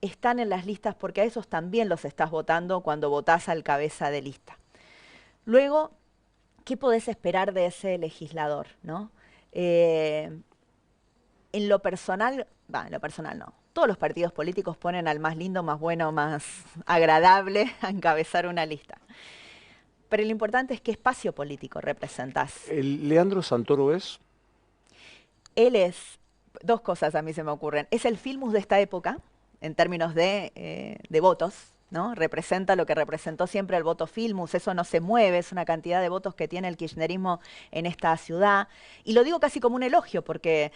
están en las listas, porque a esos también los estás votando cuando votás al cabeza de lista. Luego, ¿qué podés esperar de ese legislador, ¿no? En lo personal, en lo personal no. Todos los partidos políticos ponen al más lindo, más bueno, más agradable a encabezar una lista. Pero lo importante es qué espacio político representás. ¿El Leandro Santoro es? Él es, 2 cosas a mí se me ocurren. Es el Filmus de esta época, en términos de votos, ¿no? Representa lo que representó siempre el voto Filmus, eso no se mueve, es una cantidad de votos que tiene el kirchnerismo en esta ciudad. Y lo digo casi como un elogio, porque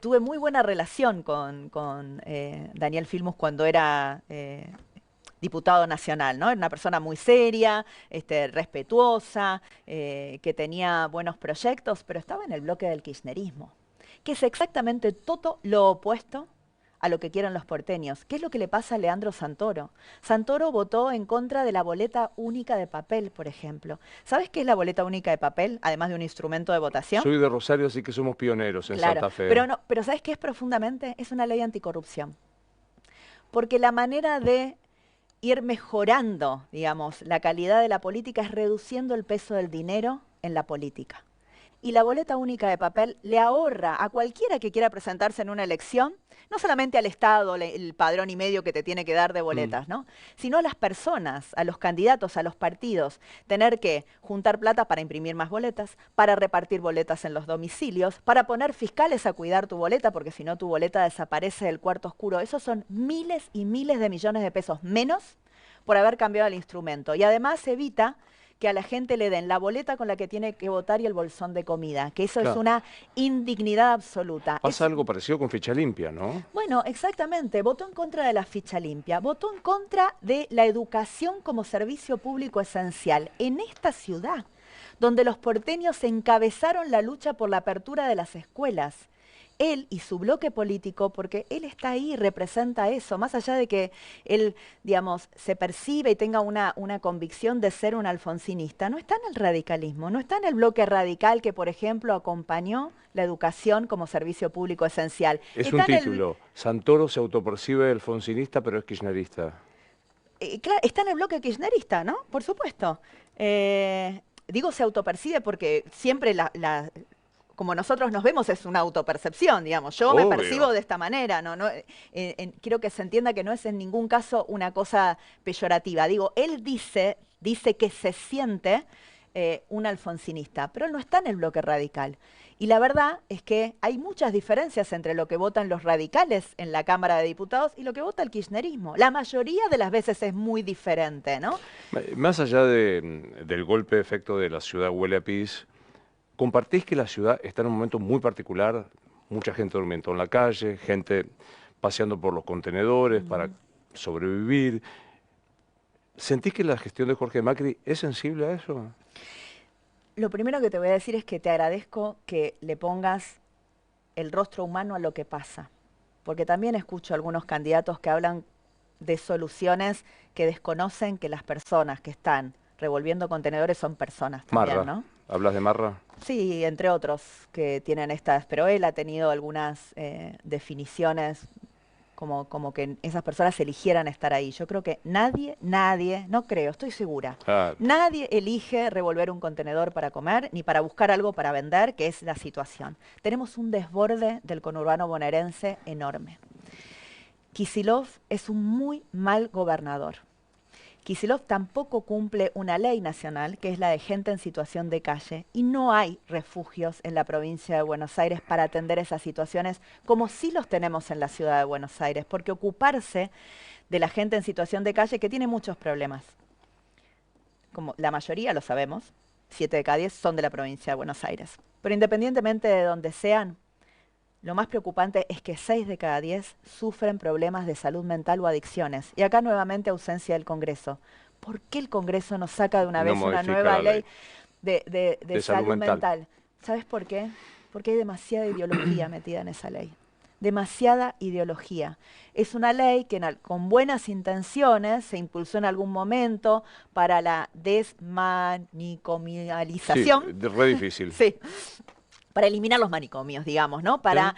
tuve muy buena relación con Daniel Filmus cuando era diputado nacional, ¿no? Era una persona muy seria, respetuosa, que tenía buenos proyectos, pero estaba en el bloque del kirchnerismo, que es exactamente todo lo opuesto a lo que quieren los porteños. ¿Qué es lo que le pasa a Leandro Santoro? Santoro votó en contra de la boleta única de papel, por ejemplo. ¿Sabes qué es la boleta única de papel, además de un instrumento de votación? Soy de Rosario, así que somos pioneros en Claro, Santa Fe. pero no, pero ¿sabes qué es profundamente? Es una ley anticorrupción. Porque la manera de ir mejorando, digamos, la calidad de la política es reduciendo el peso del dinero en la política. Y la boleta única de papel le ahorra a cualquiera que quiera presentarse en una elección, no solamente al Estado, el padrón y medio que te tiene que dar de boletas, ¿no? Sino a las personas, a los candidatos, a los partidos, tener que juntar plata para imprimir más boletas, para repartir boletas en los domicilios, para poner fiscales a cuidar tu boleta, porque si no tu boleta desaparece del cuarto oscuro. Esos son miles y miles de millones de pesos menos por haber cambiado el instrumento. Y además evita que a la gente le den la boleta con la que tiene que votar y el bolsón de comida, que eso es Claro. una indignidad absoluta. Pasa algo parecido con Ficha Limpia, ¿no? Bueno, exactamente, votó en contra de la ficha limpia, votó en contra de la educación como servicio público esencial en esta ciudad, donde los porteños encabezaron la lucha por la apertura de las escuelas. Él y su bloque político, porque él está ahí, representa eso, más allá de que él, digamos, se percibe y tenga una convicción de ser un alfonsinista, no está en el radicalismo, no está en el bloque radical que, por ejemplo, acompañó la educación como servicio público esencial. Es Está un en el- título. Santoro se autopercibe alfonsinista, pero es kirchnerista. claro, está en el bloque kirchnerista, ¿no? Por supuesto. Digo se autopercibe porque siempre como nosotros nos vemos es una autopercepción, digamos. Yo me Obvio. percibo de esta manera, ¿no? Quiero que se entienda que no es en ningún caso una cosa peyorativa. Digo, él dice que se siente un alfonsinista, pero él no está en el bloque radical. Y la verdad es que hay muchas diferencias entre lo que votan los radicales en la Cámara de Diputados y lo que vota el kirchnerismo. La mayoría de las veces es muy diferente, ¿no? Más allá del golpe de efecto de la ciudad huele a pis, ¿compartís que la ciudad está en un momento muy particular? Mucha gente durmiendo en la calle, gente paseando por los contenedores para sobrevivir. ¿Sentís que la gestión de Jorge Macri es sensible a eso? Lo primero que te voy a decir es que te agradezco que le pongas el rostro humano a lo que pasa, porque también escucho algunos candidatos que hablan de soluciones que desconocen que las personas que están revolviendo contenedores son personas también, Marra. ¿no? ¿Hablas de Marra? Sí, entre otros que tienen estas, pero él ha tenido algunas definiciones como que esas personas eligieran estar ahí. Yo creo que nadie, no creo, estoy segura, Claro. nadie elige revolver un contenedor para comer ni para buscar algo para vender, que es la situación. Tenemos un desborde del conurbano bonaerense enorme. Kicillof es un muy mal gobernador. Kicillof tampoco cumple una ley nacional, que es la de gente en situación de calle, y no hay refugios en la provincia de Buenos Aires para atender esas situaciones, como sí los tenemos en la ciudad de Buenos Aires, porque ocuparse de la gente en situación de calle, que tiene muchos problemas, como la mayoría lo sabemos, 7 de cada 10 son de la provincia de Buenos Aires. Pero independientemente de donde sean, lo más preocupante es que 6 de cada 10 sufren problemas de salud mental o adicciones. Y acá nuevamente ausencia del Congreso. ¿Por qué el Congreso no saca de una No vez una modifica nueva la ley ley de salud mental? ¿Sabes por qué? Porque hay demasiada ideología metida en esa ley. Demasiada ideología. Es una ley que con buenas intenciones se impulsó en algún momento para la desmanicomialización. Sí, re difícil. Sí, para eliminar los manicomios, digamos, ¿no? Para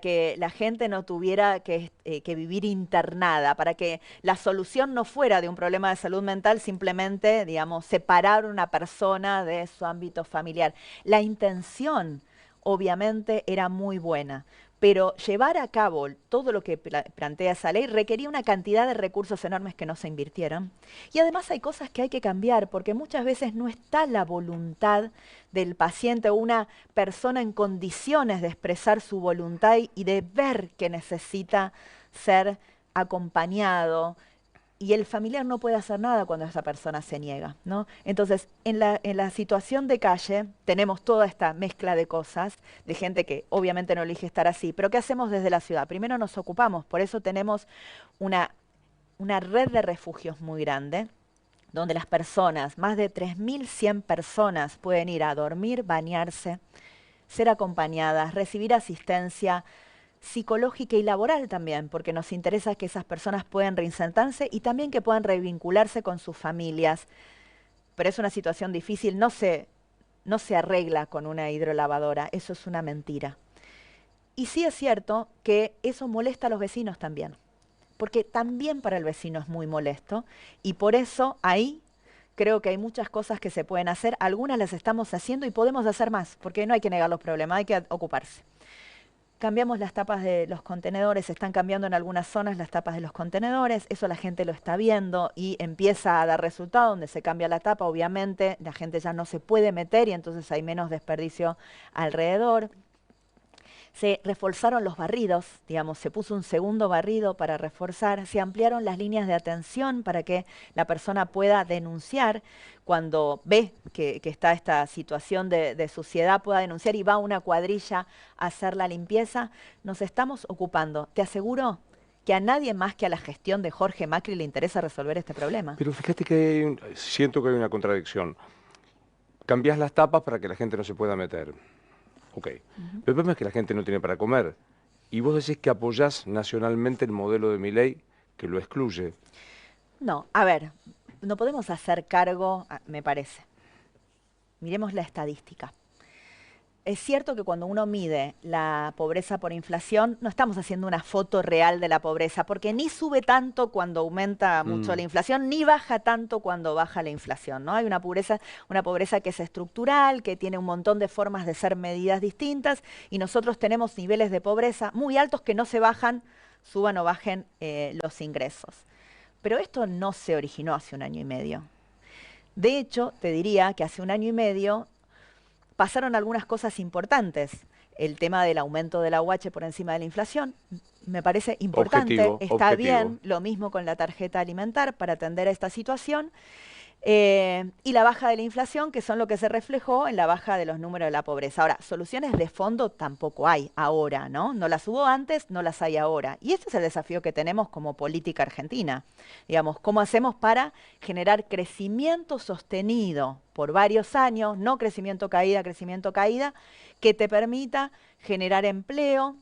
que la gente no tuviera que vivir internada, para que la solución no fuera de un problema de salud mental simplemente, digamos, separar a una persona de su ámbito familiar. La intención, obviamente, era muy buena, pero llevar a cabo todo lo que plantea esa ley requería una cantidad de recursos enormes que no se invirtieron. Y además hay cosas que hay que cambiar, porque muchas veces no está la voluntad del paciente o una persona en condiciones de expresar su voluntad y de ver que necesita ser acompañado. Y el familiar no puede hacer nada cuando esa persona se niega, ¿no? Entonces, en la situación de calle tenemos toda esta mezcla de cosas, de gente que obviamente no elige estar así, pero ¿qué hacemos desde la ciudad? Primero nos ocupamos, por eso tenemos una red de refugios muy grande, donde las personas, más de 3.100 personas, pueden ir a dormir, bañarse, ser acompañadas, recibir asistencia psicológica y laboral también, porque nos interesa que esas personas puedan reinsertarse y también que puedan revincularse con sus familias. Pero es una situación difícil, no se arregla con una hidrolavadora, eso es una mentira. Y sí es cierto que eso molesta a los vecinos también, porque también para el vecino es muy molesto y por eso ahí creo que hay muchas cosas que se pueden hacer, algunas las estamos haciendo y podemos hacer más, porque no hay que negar los problemas, hay que ocuparse. Cambiamos las tapas de los contenedores, están cambiando en algunas zonas las tapas de los contenedores, eso la gente lo está viendo y empieza a dar resultado, donde se cambia la tapa, obviamente la gente ya no se puede meter y entonces hay menos desperdicio alrededor. Se reforzaron los barridos, digamos, se puso un segundo barrido para reforzar, se ampliaron las líneas de atención para que la persona pueda denunciar cuando ve que está esta situación de suciedad, pueda denunciar y va a una cuadrilla a hacer la limpieza. Nos estamos ocupando, te aseguro que a nadie más que a la gestión de Jorge Macri le interesa resolver este problema. Pero fíjate que siento que hay una contradicción. Cambiás las tapas para que la gente no se pueda meter. Ok, pero el problema es que la gente no tiene para comer. Y vos decís que apoyás nacionalmente el modelo de Milei que lo excluye. No, a ver, no podemos hacer cargo, me parece. Miremos la estadística. Es cierto que cuando uno mide la pobreza por inflación, no estamos haciendo una foto real de la pobreza, porque ni sube tanto cuando aumenta mucho la inflación, ni baja tanto cuando baja la inflación, ¿no? Hay una pobreza que es estructural, que tiene un montón de formas de ser medidas distintas, y nosotros tenemos niveles de pobreza muy altos que no se bajan, suban o bajen los ingresos. Pero esto no se originó hace 1 año y medio. De hecho, te diría que hace 1 año y medio pasaron algunas cosas importantes. El tema del aumento de la UH por encima de la inflación, me parece importante, está bien, lo mismo con la tarjeta alimentar para atender a esta situación, y la baja de la inflación, que son lo que se reflejó en la baja de los números de la pobreza. Ahora, soluciones de fondo tampoco hay ahora, ¿no? No las hubo antes, no las hay ahora. Y este es el desafío que tenemos como política argentina. Digamos, ¿cómo hacemos para generar crecimiento sostenido por varios años, no crecimiento caída, que te permita generar empleo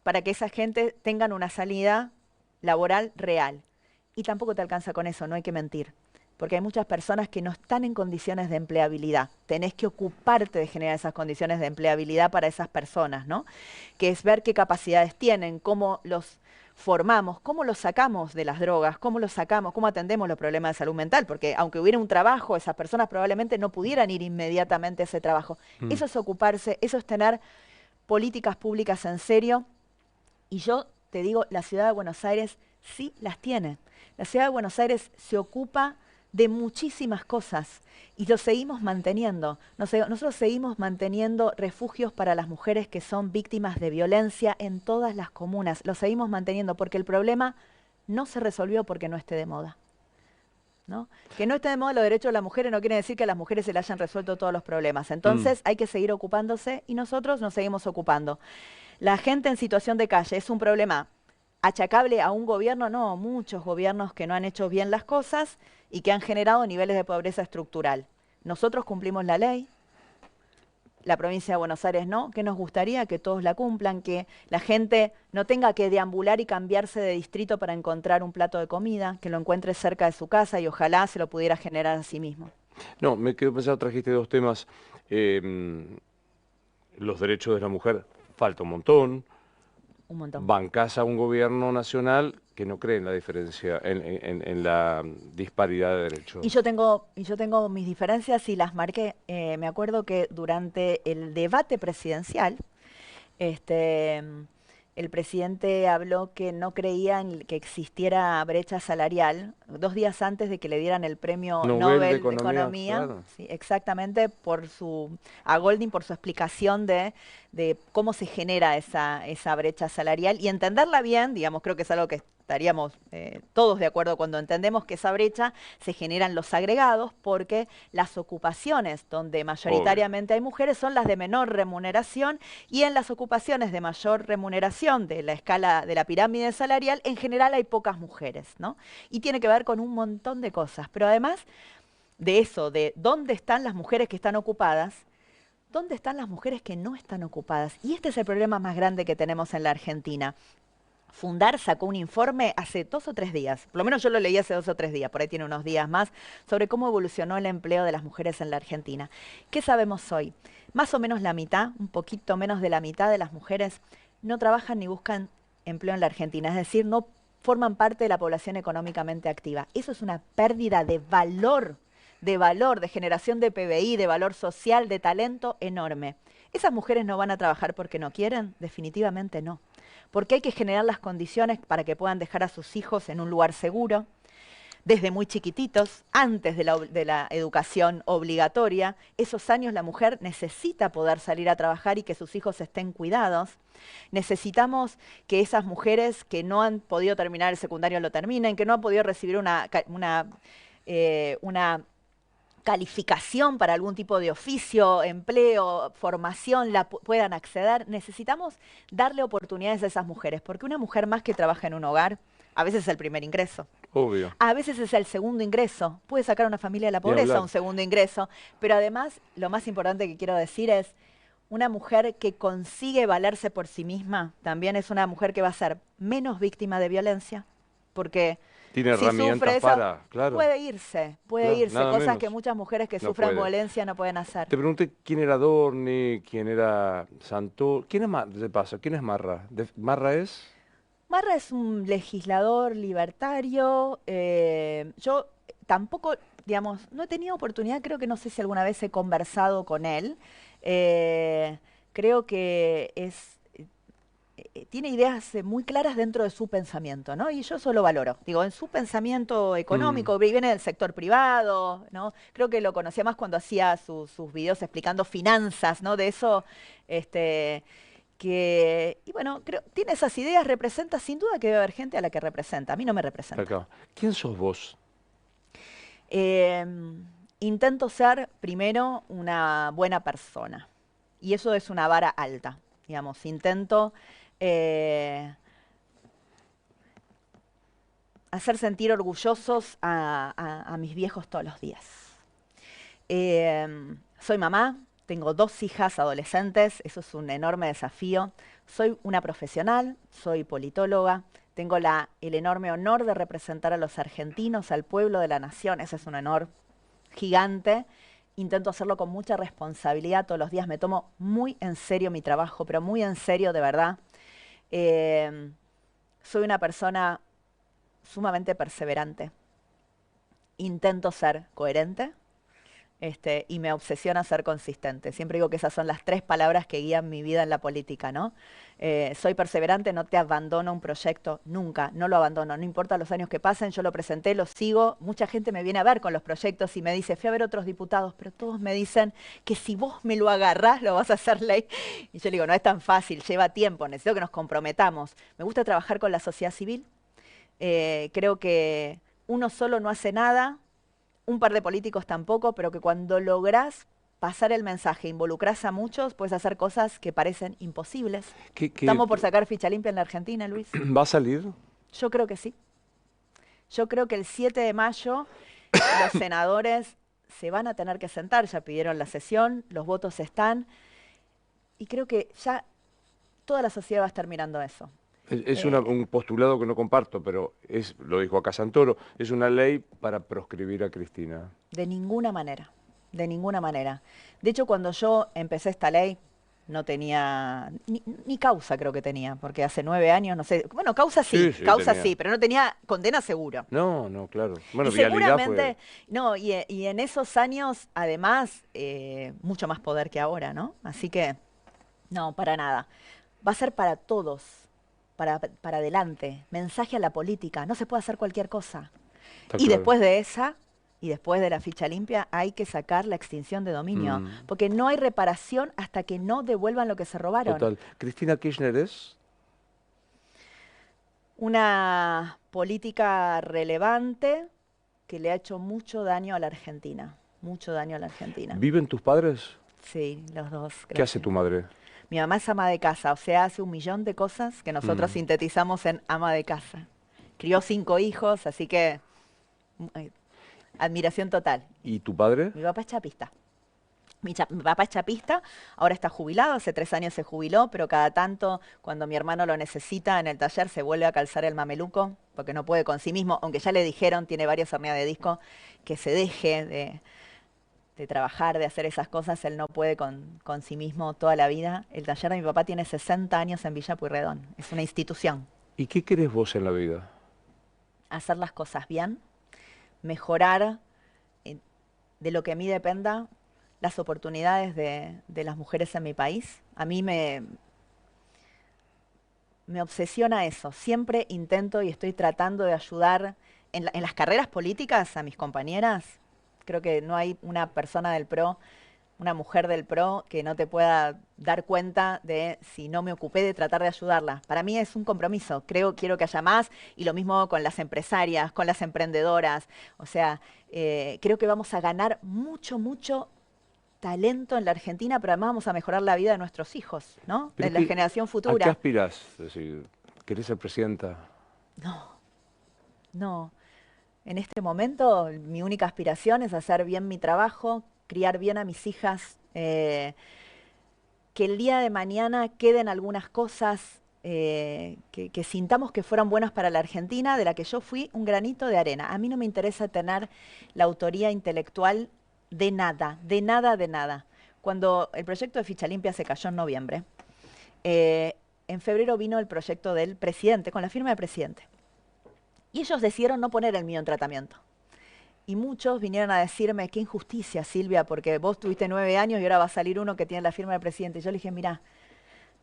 para que esa gente tenga una salida laboral real? Y tampoco te alcanza con eso, no hay que mentir, porque hay muchas personas que no están en condiciones de empleabilidad. Tenés que ocuparte de generar esas condiciones de empleabilidad para esas personas, ¿no? Que es ver qué capacidades tienen, cómo los formamos, cómo los sacamos de las drogas, cómo los sacamos, cómo atendemos los problemas de salud mental, porque aunque hubiera un trabajo, esas personas probablemente no pudieran ir inmediatamente a ese trabajo. Eso es ocuparse, eso es tener políticas públicas en serio. Y yo te digo, la ciudad de Buenos Aires sí las tiene. La ciudad de Buenos Aires se ocupa de muchísimas cosas y lo seguimos manteniendo. Nosotros seguimos manteniendo refugios para las mujeres que son víctimas de violencia en todas las comunas. Lo seguimos manteniendo porque el problema no se resolvió porque no esté de moda, ¿no? Que no esté de moda los derechos de las mujeres no quiere decir que a las mujeres se le hayan resuelto todos los problemas. Entonces hay que seguir ocupándose y nosotros nos seguimos ocupando. La gente en situación de calle es un problema achacable a un gobierno, no, muchos gobiernos que no han hecho bien las cosas y que han generado niveles de pobreza estructural. Nosotros cumplimos la ley, la provincia de Buenos Aires no, que nos gustaría que todos la cumplan, que la gente no tenga que deambular y cambiarse de distrito para encontrar un plato de comida, que lo encuentre cerca de su casa y ojalá se lo pudiera generar a sí mismo. No, me quedo pensando, trajiste 2 temas. Los derechos de la mujer, falta un montón. Un montón. Bancás a un gobierno nacional que no cree en la diferencia, en la disparidad de derechos. Y yo tengo mis diferencias y las marqué. Me acuerdo que durante el debate presidencial, el presidente habló que no creía en que existiera brecha salarial 2 días antes de que le dieran el premio Nobel de Economía. Claro. Sí, exactamente, a Golding por su explicación de cómo se genera esa brecha salarial y entenderla bien, digamos, creo que es algo que estaríamos todos de acuerdo cuando entendemos que esa brecha se generan los agregados porque las ocupaciones donde mayoritariamente hay mujeres son las de menor remuneración y en las ocupaciones de mayor remuneración de la escala de la pirámide salarial en general hay pocas mujeres, ¿no? Y tiene que ver con un montón de cosas, pero además de eso, de dónde están las mujeres que están ocupadas, ¿Dónde están las mujeres que no están ocupadas? Y este es el problema más grande que tenemos en la Argentina. Fundar sacó un informe hace 2 o 3 días, por lo menos yo lo leí hace 2 o 3 días, por ahí tiene unos días más, sobre cómo evolucionó el empleo de las mujeres en la Argentina. ¿Qué sabemos hoy? Más o menos la mitad, un poquito menos de la mitad de las mujeres no trabajan ni buscan empleo en la Argentina, es decir, no forman parte de la población económicamente activa. Eso es una pérdida de valor, de generación de PBI, de valor social, de talento enorme. ¿Esas mujeres no van a trabajar porque no quieren? Definitivamente no. Porque hay que generar las condiciones para que puedan dejar a sus hijos en un lugar seguro, desde muy chiquititos, antes de la educación obligatoria. Esos años la mujer necesita poder salir a trabajar y que sus hijos estén cuidados. Necesitamos que esas mujeres que no han podido terminar el secundario lo terminen, que no han podido recibir una calificación para algún tipo de oficio, empleo, formación, puedan acceder. Necesitamos darle oportunidades a esas mujeres, porque una mujer más que trabaja en un hogar, a veces es el primer ingreso. Obvio. A veces es el segundo ingreso. Puede sacar a una familia de la pobreza un segundo ingreso. Pero además, lo más importante que quiero decir es, una mujer que consigue valerse por sí misma, también es una mujer que va a ser menos víctima de violencia, porque tiene si herramientas sufre eso, para, claro. Puede irse, cosas menos. que muchas mujeres que No sufren puede. violencia no pueden hacer. Te pregunté quién era Adorni, quién era Santoro. ¿Quién es de paso? ¿Quién es Marra? ¿Marra es? Marra es un legislador libertario. Yo tampoco, digamos, no he tenido oportunidad, creo que no sé si alguna vez he conversado con él. Creo que tiene ideas muy claras dentro de su pensamiento, ¿no? Y yo eso lo valoro. Digo, en su pensamiento económico, viene del sector privado, ¿no? Creo que lo conocía más cuando hacía sus videos explicando finanzas, ¿no? De eso, y bueno, creo, tiene esas ideas, representa, sin duda que debe haber gente a la que representa. A mí no me representa. Acá. ¿Quién sos vos? Intento ser, primero, una buena persona. Y eso es una vara alta, digamos. Intento hacer sentir orgullosos a mis viejos todos los días. Soy mamá, tengo 2 hijas adolescentes, eso es un enorme desafío. Soy una profesional, soy politóloga, tengo el enorme honor de representar a los argentinos, al pueblo de la nación, ese es un honor gigante. Intento hacerlo con mucha responsabilidad todos los días, me tomo muy en serio mi trabajo, pero muy en serio de verdad. Soy una persona sumamente perseverante. Intento ser coherente y me obsesiona ser consistente. Siempre digo que esas son las 3 palabras que guían mi vida en la política, ¿no? Soy perseverante, no te abandono un proyecto, nunca, no lo abandono. No importa los años que pasen, yo lo presenté, lo sigo. Mucha gente me viene a ver con los proyectos y me dice, fui a ver otros diputados, pero todos me dicen que si vos me lo agarrás, lo vas a hacer ley. Y yo le digo, no es tan fácil, lleva tiempo, necesito que nos comprometamos. Me gusta trabajar con la sociedad civil. Creo que uno solo no hace nada, un par de políticos tampoco, pero que cuando lográs pasar el mensaje, involucrás a muchos, puedes hacer cosas que parecen imposibles. Estamos por sacar ficha limpia en la Argentina, Luis. ¿Va a salir? Yo creo que sí. Yo creo que el 7 de mayo los senadores se van a tener que sentar, ya pidieron la sesión, los votos están, y creo que ya toda la sociedad va a estar mirando eso. Es un postulado que no comparto, pero lo dijo acá Santoro, es una ley para proscribir a Cristina. De ninguna manera, de ninguna manera. De hecho, cuando yo empecé esta ley, no tenía, ni causa creo que tenía, porque hace 9 años, no sé, bueno, causa sí, pero no tenía condena seguro. No, claro. Bueno, y seguramente, no, y en esos años, además, mucho más poder que ahora, ¿no? Así que, no, para nada. Va a ser para todos. Para adelante, mensaje a la política, no se puede hacer cualquier cosa. Está y claro. Después de esa, y después de la ficha limpia, hay que sacar la extinción de dominio, porque no hay reparación hasta que no devuelvan lo que se robaron. Total. ¿Cristina Kirchner es? Una política relevante que le ha hecho mucho daño a la Argentina, mucho daño a la Argentina. ¿Viven tus padres? Sí, los dos. Gracias. ¿Qué hace tu madre? Mi mamá es ama de casa, o sea, hace 1.000.000 de cosas que nosotros sintetizamos en ama de casa. Crió 5 hijos, así que admiración total. ¿Y tu padre? Mi papá es chapista. Mi papá es chapista, ahora está jubilado, hace 3 años se jubiló, pero cada tanto, cuando mi hermano lo necesita en el taller, se vuelve a calzar el mameluco, porque no puede con sí mismo, aunque ya le dijeron, tiene varias hernias de disco, que se deje de trabajar, de hacer esas cosas, él no puede con sí mismo toda la vida. El taller de mi papá tiene 60 años en Villa Pueyrredón, es una institución. ¿Y qué querés vos en la vida? Hacer las cosas bien, mejorar eh, de lo que a mí dependa las oportunidades de las mujeres en mi país. A mí me obsesiona eso. Siempre intento y estoy tratando de ayudar en las carreras políticas a mis compañeras. Creo que no hay una persona del PRO, una mujer del PRO, que no te pueda dar cuenta de si no me ocupé de tratar de ayudarla. Para mí es un compromiso. Quiero que haya más, y lo mismo con las empresarias, con las emprendedoras. O sea, creo que vamos a ganar mucho, mucho talento en la Argentina, pero además vamos a mejorar la vida de nuestros hijos, ¿no? Pero De la generación ¿a qué futura. aspirás? Es decir, ¿querés ser presidenta? No, no. En este momento mi única aspiración es hacer bien mi trabajo, criar bien a mis hijas, que el día de mañana queden algunas cosas que sintamos que fueron buenas para la Argentina, de la que yo fui un granito de arena. A mí no me interesa tener la autoría intelectual de nada, de nada, de nada. Cuando el proyecto de Ficha Limpia se cayó en noviembre, en febrero vino el proyecto del presidente, con la firma del presidente. Y ellos decidieron no poner el mío en tratamiento. Y muchos vinieron a decirme, qué injusticia, Silvia, porque vos tuviste 9 años y ahora va a salir uno que tiene la firma del presidente. Y yo le dije, mirá,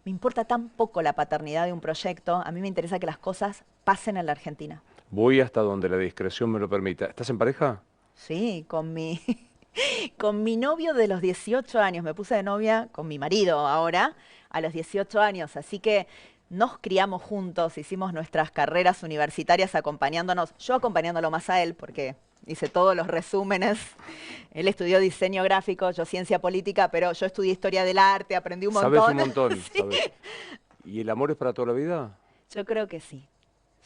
me importa tan poco la paternidad de un proyecto, a mí me interesa que las cosas pasen en la Argentina. Voy hasta donde la discreción me lo permita. ¿Estás en pareja? Sí, con mi novio de los 18 años. Me puse de novia con mi marido ahora, a los 18 años. Así que nos criamos juntos, hicimos nuestras carreras universitarias acompañándonos, yo acompañándolo más a él, porque hice todos los resúmenes. Él estudió diseño gráfico, yo ciencia política, pero yo estudié historia del arte, aprendí un Sabes un montón. montón, Sí. sabes. ¿Y el amor es para toda la vida? Yo creo que sí.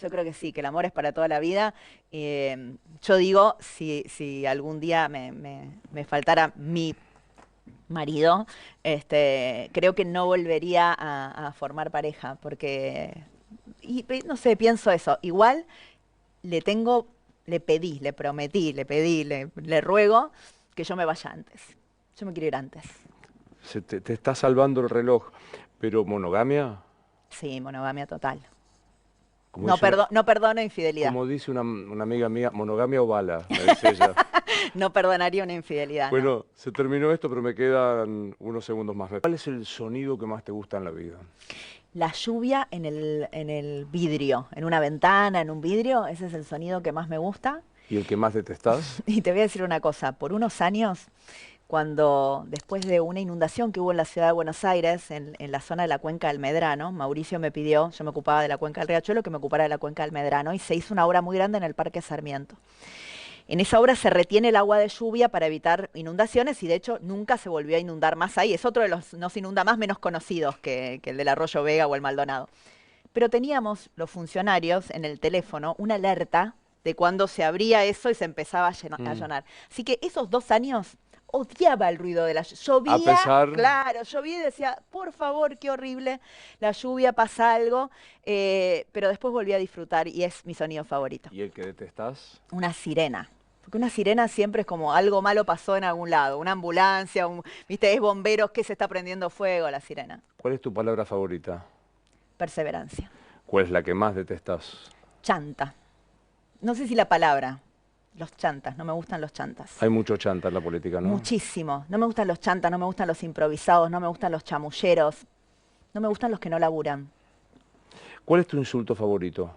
Yo creo que sí, que el amor es para toda la vida. Yo digo, si algún día me faltara mi marido, creo que no volvería a formar pareja, porque, no sé, pienso eso. Igual le pedí, le prometí, le ruego que yo me vaya antes. Yo me quiero ir antes. Te está salvando el reloj, pero ¿monogamia? Sí, monogamia total. Como No, dice una, no perdono infidelidad. como dice una amiga mía, ¿monogamia o bala? Me dice ella. No perdonaría una infidelidad, ¿no? Bueno, se terminó esto, pero me quedan unos segundos más. ¿Cuál es el sonido que más te gusta en la vida? La lluvia en el vidrio, en una ventana, en un vidrio, ese es el sonido que más me gusta. ¿Y el que más detestás? Y te voy a decir una cosa, por unos años, cuando después de una inundación que hubo en la ciudad de Buenos Aires, en la zona de la cuenca del Medrano, Mauricio me pidió, yo me ocupaba de la cuenca del Riachuelo, que me ocupara de la cuenca del Medrano, y se hizo una obra muy grande en el Parque Sarmiento. En esa obra se retiene el agua de lluvia para evitar inundaciones, y de hecho nunca se volvió a inundar más ahí. Es otro de los no se inunda más menos conocidos que el del Arroyo Vega o el Maldonado. Pero teníamos los funcionarios en el teléfono una alerta de cuando se abría eso y se empezaba a llenar. Así que esos 2 años odiaba el ruido de la lluvia. A Llovía, pesar, claro, llovía y decía, por favor, qué horrible, la lluvia, pasa algo. Pero después volví a disfrutar y es mi sonido favorito. ¿y el que detestás? Una sirena. Porque una sirena siempre es como algo malo pasó en algún lado. Una ambulancia, viste, es bomberos que se está prendiendo fuego, la sirena. ¿Cuál es tu palabra favorita? Perseverancia. ¿Cuál es la que más detestás? Chanta. No sé si la palabra. Los chantas, no me gustan los chantas. Hay mucho chanta en la política, ¿no? Muchísimo. No me gustan los chantas, no me gustan los improvisados, no me gustan los chamulleros, no me gustan los que no laburan. ¿Cuál es tu insulto favorito?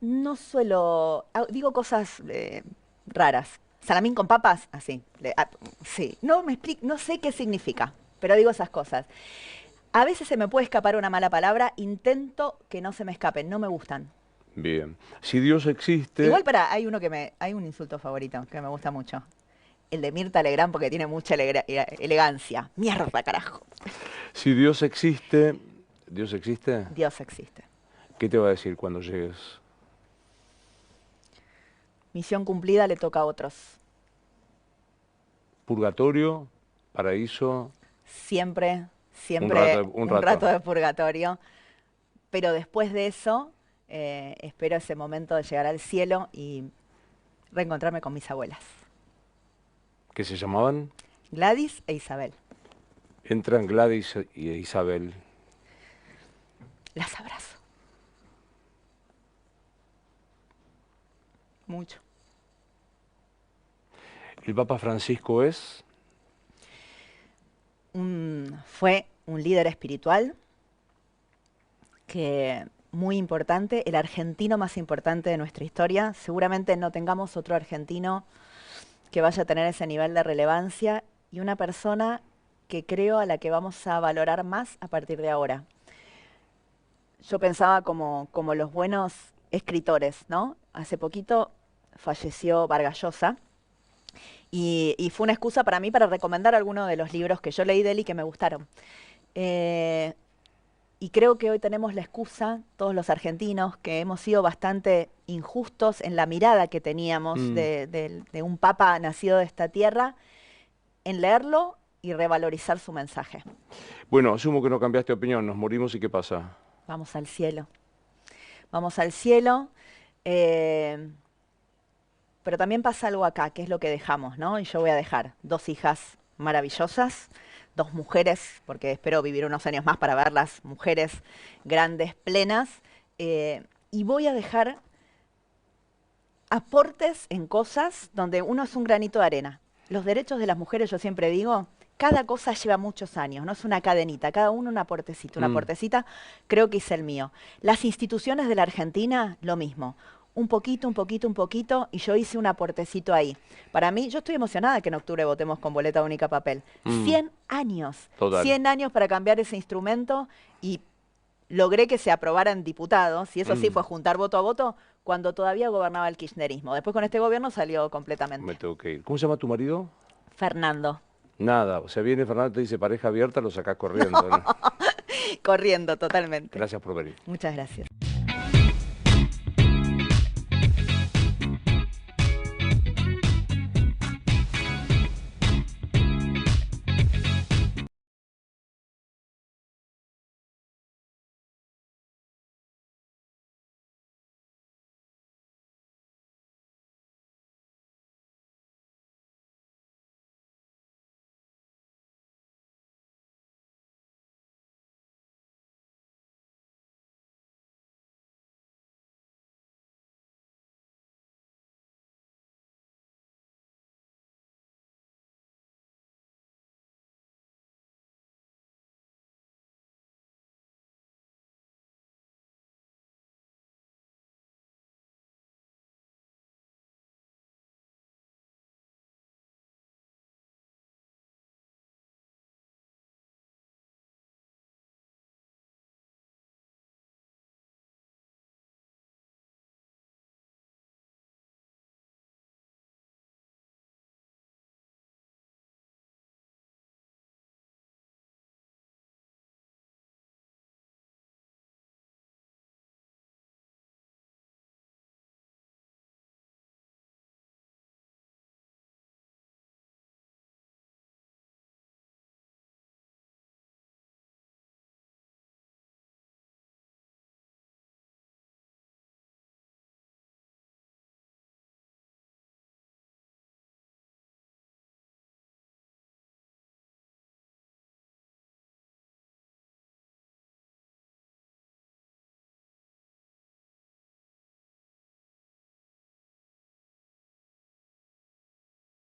No suelo, digo cosas raras. Salamín con papas, así. Sí, no me explico, no sé qué significa, pero digo esas cosas. A veces se me puede escapar una mala palabra, intento que no se me escapen, no me gustan. Bien. Si Dios existe... Igual hay un insulto favorito que me gusta mucho. El de Mirta Legrand, porque tiene mucha elegancia. Mierda, carajo. Si Dios existe... ¿Dios existe? Dios existe. ¿Qué te va a decir cuando llegues? Misión cumplida le toca a otros. purgatorio, paraíso. Siempre un rato. rato de purgatorio, pero después de eso espero ese momento de llegar al cielo y reencontrarme con mis abuelas, ¿Qué se llamaban? Gladys e Isabel. Entran Gladys y Isabel. Las abrazo. Mucho. ¿El Papa Francisco es? Fue un líder espiritual que muy importante, el argentino más importante de nuestra historia. Seguramente no tengamos otro argentino que vaya a tener ese nivel de relevancia y una persona que creo a la que vamos a valorar más a partir de ahora. Yo pensaba como los buenos escritores, ¿no? Hace poquito falleció Vargas Llosa y fue una excusa para mí para recomendar algunos de los libros que yo leí de él y que me gustaron. Y creo que hoy tenemos la excusa, todos los argentinos, que hemos sido bastante injustos en la mirada que teníamos de un papa nacido de esta tierra, en leerlo y revalorizar su mensaje. Bueno, asumo que no cambiaste de opinión, nos morimos y ¿qué pasa? Vamos al cielo. Vamos al cielo. Pero también pasa algo acá, que es lo que dejamos, ¿no? Y yo voy a dejar 2 hijas maravillosas, 2 mujeres, porque espero vivir unos años más para verlas, mujeres grandes, plenas, y voy a dejar aportes en cosas donde uno es un granito de arena. Los derechos de las mujeres, yo siempre digo, cada cosa lleva muchos años, no es una cadenita, cada uno un aportecito, creo que hice el mío. Las instituciones de la Argentina, lo mismo. Un poquito, y yo hice un aportecito ahí. Para mí, yo estoy emocionada que en octubre votemos con boleta única papel. 100 años. Total. 100 años para cambiar ese instrumento y logré que se aprobaran diputados, y eso sí fue juntar voto a voto, cuando todavía gobernaba el kirchnerismo. Después con este gobierno salió completamente. Me tengo que ir. ¿Cómo se llama tu marido? Fernando. Nada, o sea, viene Fernando, te dice pareja abierta, lo sacás corriendo, ¿no? Corriendo, totalmente. Gracias por venir. Muchas gracias.